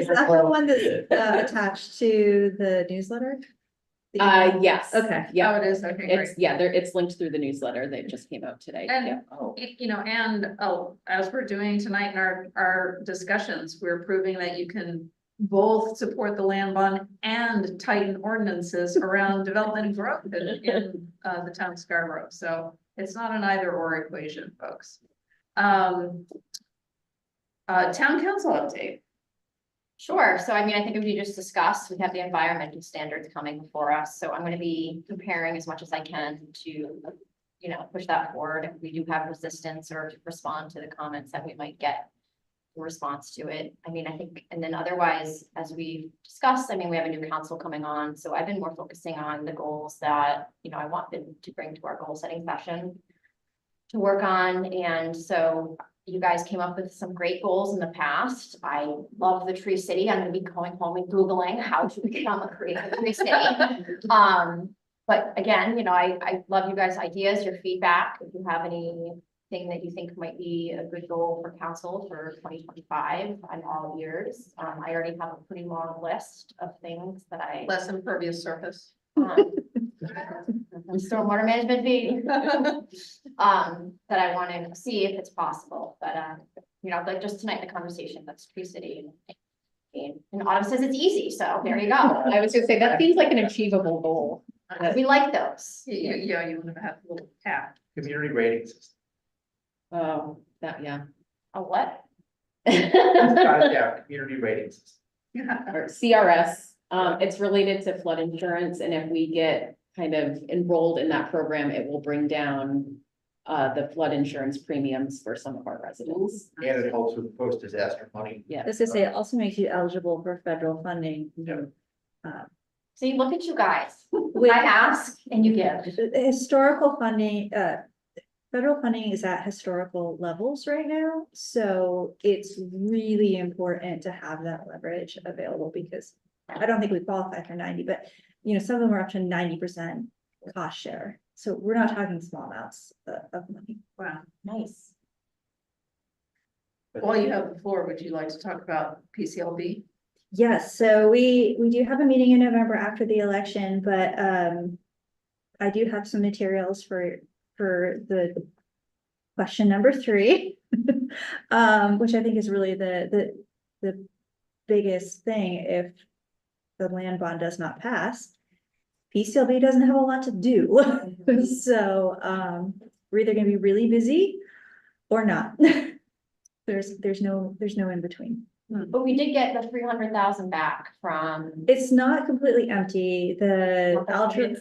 that the one that's attached to the newsletter? Yes. Okay. Yeah, Oh, it is, okay, great. it's linked through the newsletter that just came out today. And, Yeah. as we're doing tonight in our discussions, we're proving that you can both support the land bond and tighten ordinances around development and growth in the town of Scarborough. So it's not an either or equation, folks. Town council update. Sure. So I mean, I think we just discussed, we have the environmental standards coming before us. So I'm going to be preparing as much as I can to, push that forward. If we do have resistance or to respond to the comments that we might get in response to it. I mean, I think, and then otherwise, as we discussed, I mean, we have a new council coming on. So I've been more focusing on the goals that, I want them to bring to our goal setting session to work on. And so you guys came up with some great goals in the past. I love the Tree City. I'm gonna be going home and Googling how to become a creative Tree City. But again, I love you guys' ideas, your feedback. If you have anything that you think might be a good goal for council for 2025, I'm all ears. I already have a pretty long list of things that I. Less impervious surface. Stormwater management fee. That I want to see if it's possible, but, like just tonight, the conversation, that's Tree City. And Autumn says it's easy, so there you go. I was gonna say, that seems like an achievable goal. We like those. Yeah, you want to have a little tap. Community rating system. Oh, that, yeah. A what? Got it down, community rating system. Or CRS, it's related to flood insurance, and if we get kind of enrolled in that program, it will bring down the flood insurance premiums for some of our residents. And it helps with post-disaster money. Yeah. As I say, it also makes you eligible for federal funding. See, look at you guys. With I ask and you give. historical funding, federal funding is at historical levels right now. So it's really important to have that leverage available because I don't think we qualify for 90, but some of them are up to 90% cost share. So we're not talking small amounts of money. Wow. Nice. While you have the floor, would you like to talk about PCLB? Yes, so we do have a meeting in November after the election, but I do have some materials for the question number 3, which I think is really the biggest thing if the land bond does not pass. PCLB doesn't have a lot to do, so we're either going to be really busy or not. There's no in between. But we did get the 300,000 back from. It's not completely empty. The Alger,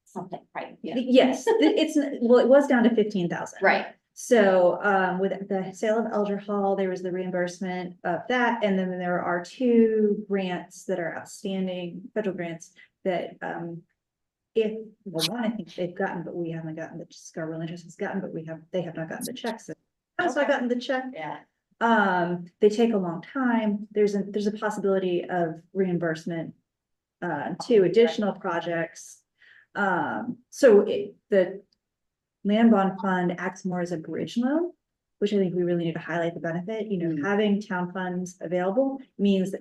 Something, right? yes, it was down to 15,000. Right. So with the sale of Alger Hall, there was the reimbursement of that, and then there are 2 grants that are outstanding, federal grants that one I think they've gotten, but we haven't gotten, the Scarborough Interest has gotten, but they have not gotten the checks. So I gotten the check. Yeah. They take a long time. There's a possibility of reimbursement to additional projects. So the land bond fund acts more as a bridge loan, which I think we really need to highlight the benefit. Having town funds available means that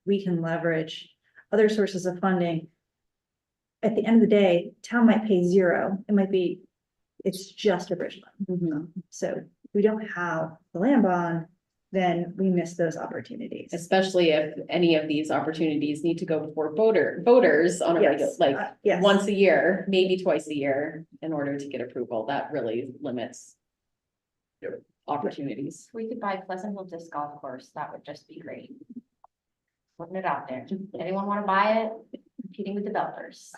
we can leverage other sources of funding. At the end of the day, town might pay 0. It's just a bridge loan. So if we don't have the land bond, then we miss those opportunities. Especially if any of these opportunities need to go before voters on a regular, Yes. once a year, maybe twice a year, in order to get approval. That really limits opportunities. If we could buy Pleasantville Disc Golf Course, that would just be great. Putting it out there. Anyone want to buy it? Competing with developers.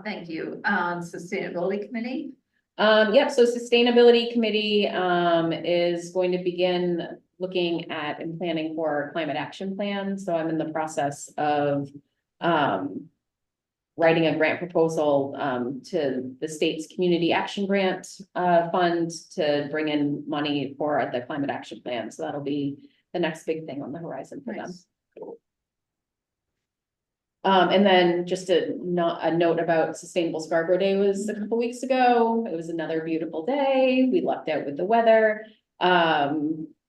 Thank you. Sustainability Committee? Yep, so Sustainability Committee is going to begin looking at and planning for our climate action plan. So I'm in the process of writing a grant proposal to the state's community action grant fund to bring in money for the climate action plan. So that'll be the next big thing on the horizon for them. And then just a note about Sustainable Scarborough Day was a couple weeks ago. It was another beautiful day. We lucked out with the weather. Have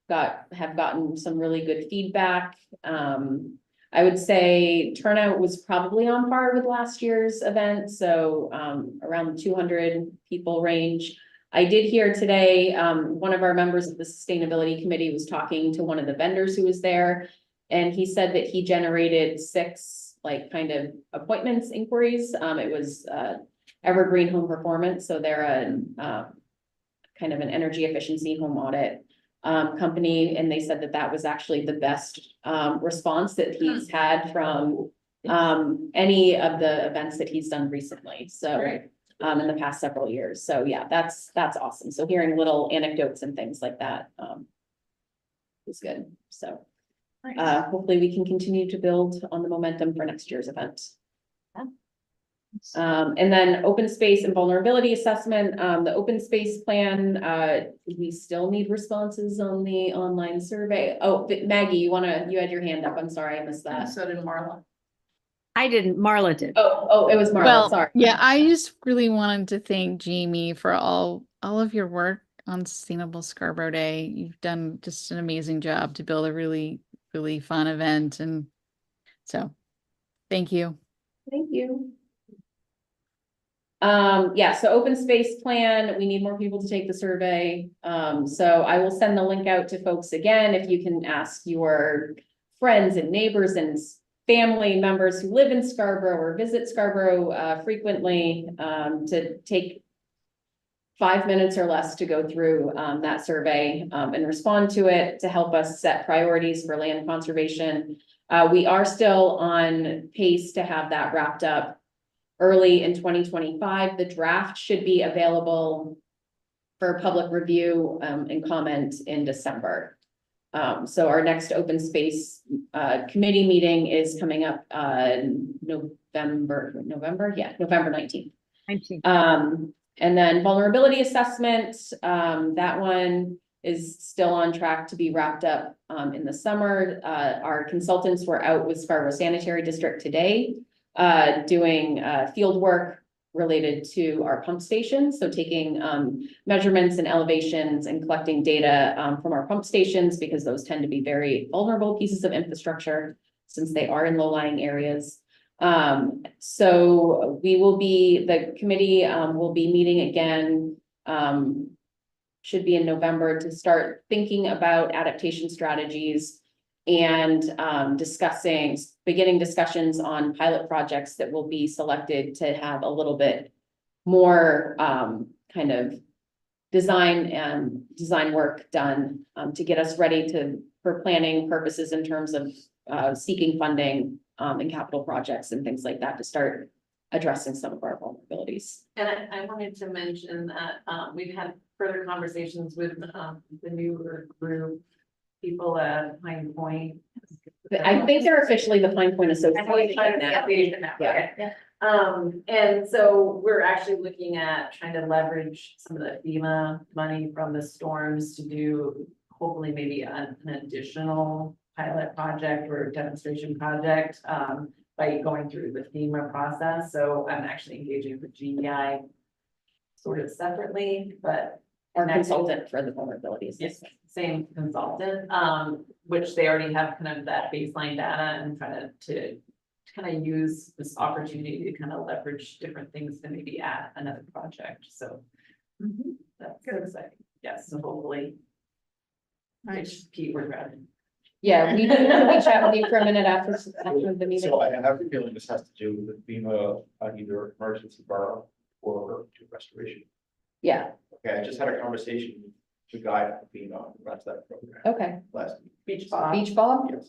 gotten some really good feedback. I would say turnout was probably on par with last year's event. So around the 200 people range. I did hear today, one of our members of the Sustainability Committee was talking to one of the vendors who was there. And he said that he generated 6 kind of appointments, inquiries. It was Evergreen Home Performance. So they're a kind of an energy efficiency home audit company. And they said that was actually the best response that he's had from any of the events that he's done recently. So in the past several years. So yeah, that's awesome. So hearing little anecdotes and things like that is good. So hopefully we can continue to build on the momentum for next year's event. And then open space and vulnerability assessment, the open space plan, we still need responses on the online survey. Oh, Maggie, you had your hand up. I'm sorry, I missed that. So did Marla. I didn't, Marla did. Oh, it was Marla, Well, sorry. yeah, I just really wanted to thank Jamie for all of your work on Sustainable Scarborough Day. You've done just an amazing job to build a really fun event, and so thank you. Thank you. Yeah, so open space plan, we need more people to take the survey. So I will send the link out to folks again, if you can ask your friends and neighbors and family members who live in Scarborough or visit Scarborough frequently, to take 5 minutes or less to go through that survey and respond to it to help us set priorities for land conservation. We are still on pace to have that wrapped up early in 2025. The draft should be available for public review and comment in December. So our next open space committee meeting is coming up November 19th. And then vulnerability assessment, that one is still on track to be wrapped up in the summer. Our consultants were out with Scarborough Sanitary District today, doing field work related to our pump stations. So taking measurements and elevations and collecting data from our pump stations, because those tend to be very vulnerable pieces of infrastructure since they are in low-lying areas. So the committee will be meeting again, should be in November, to start thinking about adaptation strategies and beginning discussions on pilot projects that will be selected to have a little bit more kind of design work done to get us ready for planning purposes in terms of seeking funding and capital projects and things like that to start addressing some of our vulnerabilities. And I wanted to mention that we've had further conversations with the newer group, people at Pine Point. I think they're officially the Pine Point Association now. Yeah. And so we're actually looking at trying to leverage some of the FEMA money from the storms to do hopefully maybe an additional pilot project or demonstration project by going through the FEMA process. So I'm actually engaging with GEI sort of separately, but Our consultant for the vulnerabilities. yes, same consultant, which they already have kind of that baseline data and trying to kind of use this opportunity to kind of leverage different things to maybe add another project. So that's exciting. Yes, so hopefully. Nice. Keyword rather. Yeah, we can chat with you for a minute after the meeting. So I have a feeling this has to do with FEMA, either emergency borrow or restoration. Yeah, Okay, I just had a conversation with the guy from FEMA who runs that program okay. last week. Beach Bob. Beach Bob? Yes.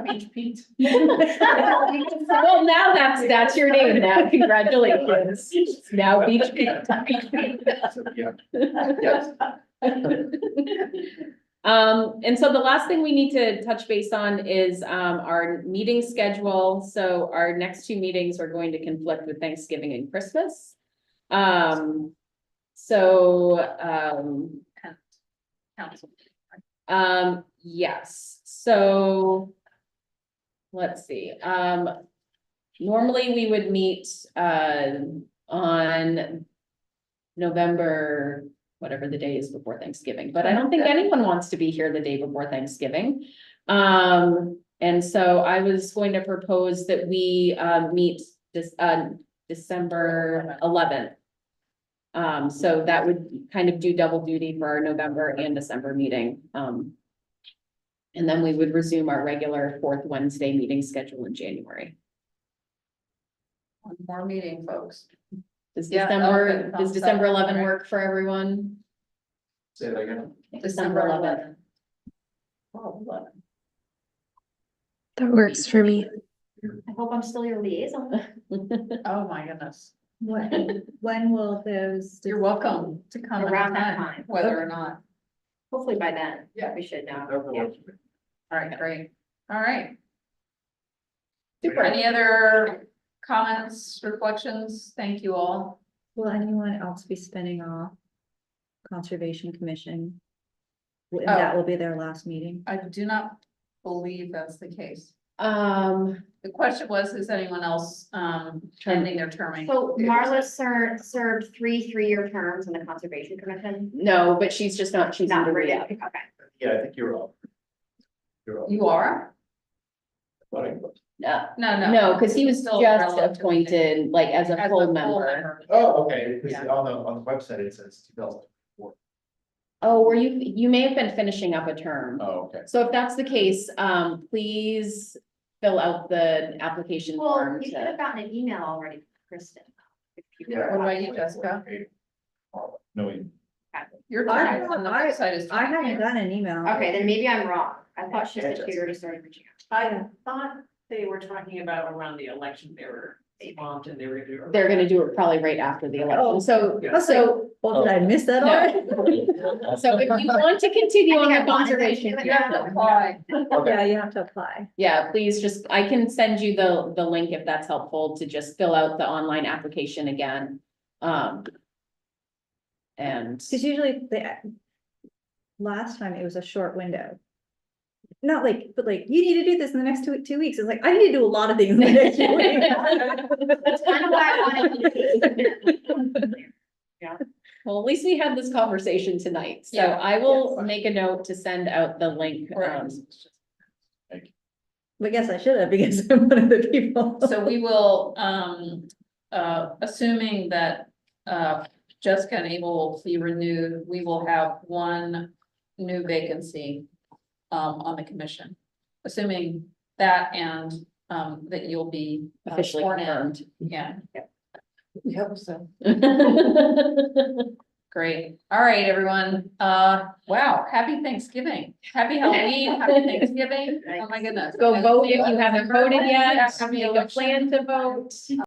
Beach Pete. Well, now that's your name now. Congratulations. Now Beach Pete. So, yeah. Yes. And so the last thing we need to touch base on is our meeting schedule. So our next two meetings are going to conflict with Thanksgiving and Christmas. Council. Yes, so let's see. Normally we would meet on November, whatever the day is before Thanksgiving, but I don't think anyone wants to be here the day before Thanksgiving. And so I was going to propose that we meet this December 11th. So that would kind of do double duty for our November and December meeting. And then we would resume our regular fourth Wednesday meeting schedule in January. One more meeting, folks. Does Yeah, December, okay, does December 11 right. work for everyone? Say that again. December 11th. That works for me. I hope I'm still your liaison. Oh, my goodness. When will those? You're welcome to come Around that anytime, time. whether or not. Hopefully by then. Yeah. We should know. All right, great. All right. Super. Any other comments, reflections? Thank you all. Will anyone else be spinning off Conservation Commission? And Oh. that will be their last meeting? I do not believe that's the case. Um, The question was, is anyone else ending their terming? So Marla served 3 3-year terms in the Conservation Commission. no, but she's just not choosing Not to really. re-up. Okay. Yeah, I think you're up. You're up. You are? But I was. No, No. no, because he was Still just relevant to the meeting. appointed like as a As full a full member. member. Oh, okay, because Yeah. on the website it says 2004. Oh, you may have been finishing up a term. Oh, okay. So if that's the case, please fill out the application Well, form. you should to- have gotten an email already from Kristen. If you What about you, Jessica? Knowing, Your I term on the thought- website is. I haven't gotten an email. Okay, then maybe I'm wrong. I thought she said she already started reaching out. I thought they were talking about around the election, they were swamped and they were. They're gonna do it probably right after the election. Oh, So, yeah. so, Well, did I miss that No. already? so if you want to continue I on think the I wanted them to conservation. do it You have to now. apply. Yeah, you have to apply. Yeah, please just, I can send you the link if that's helpful to just fill out the online application again. And Cause usually last time it was a short window. Not like, but like, you need to do this in the next 2 weeks. It's like, I need to do a lot of things in the next 2 weeks. That's kind of why I wanted. well, at least we had this conversation tonight. So Yeah. I will make a note to send out the link. Right. I guess I should have because I'm one of the people. So we will, assuming that, Jessica and Abel will be renewed, we will have one new vacancy, on the commission. Assuming that and, that you'll be Officially sworn in. confirmed. Yeah, We hope so. great. All right, everyone. Wow, happy Thanksgiving. Happy Halloween, happy Thanksgiving. Oh my goodness. Go vote if you haven't voted yet. Yeah, happy Make a election. plan to vote.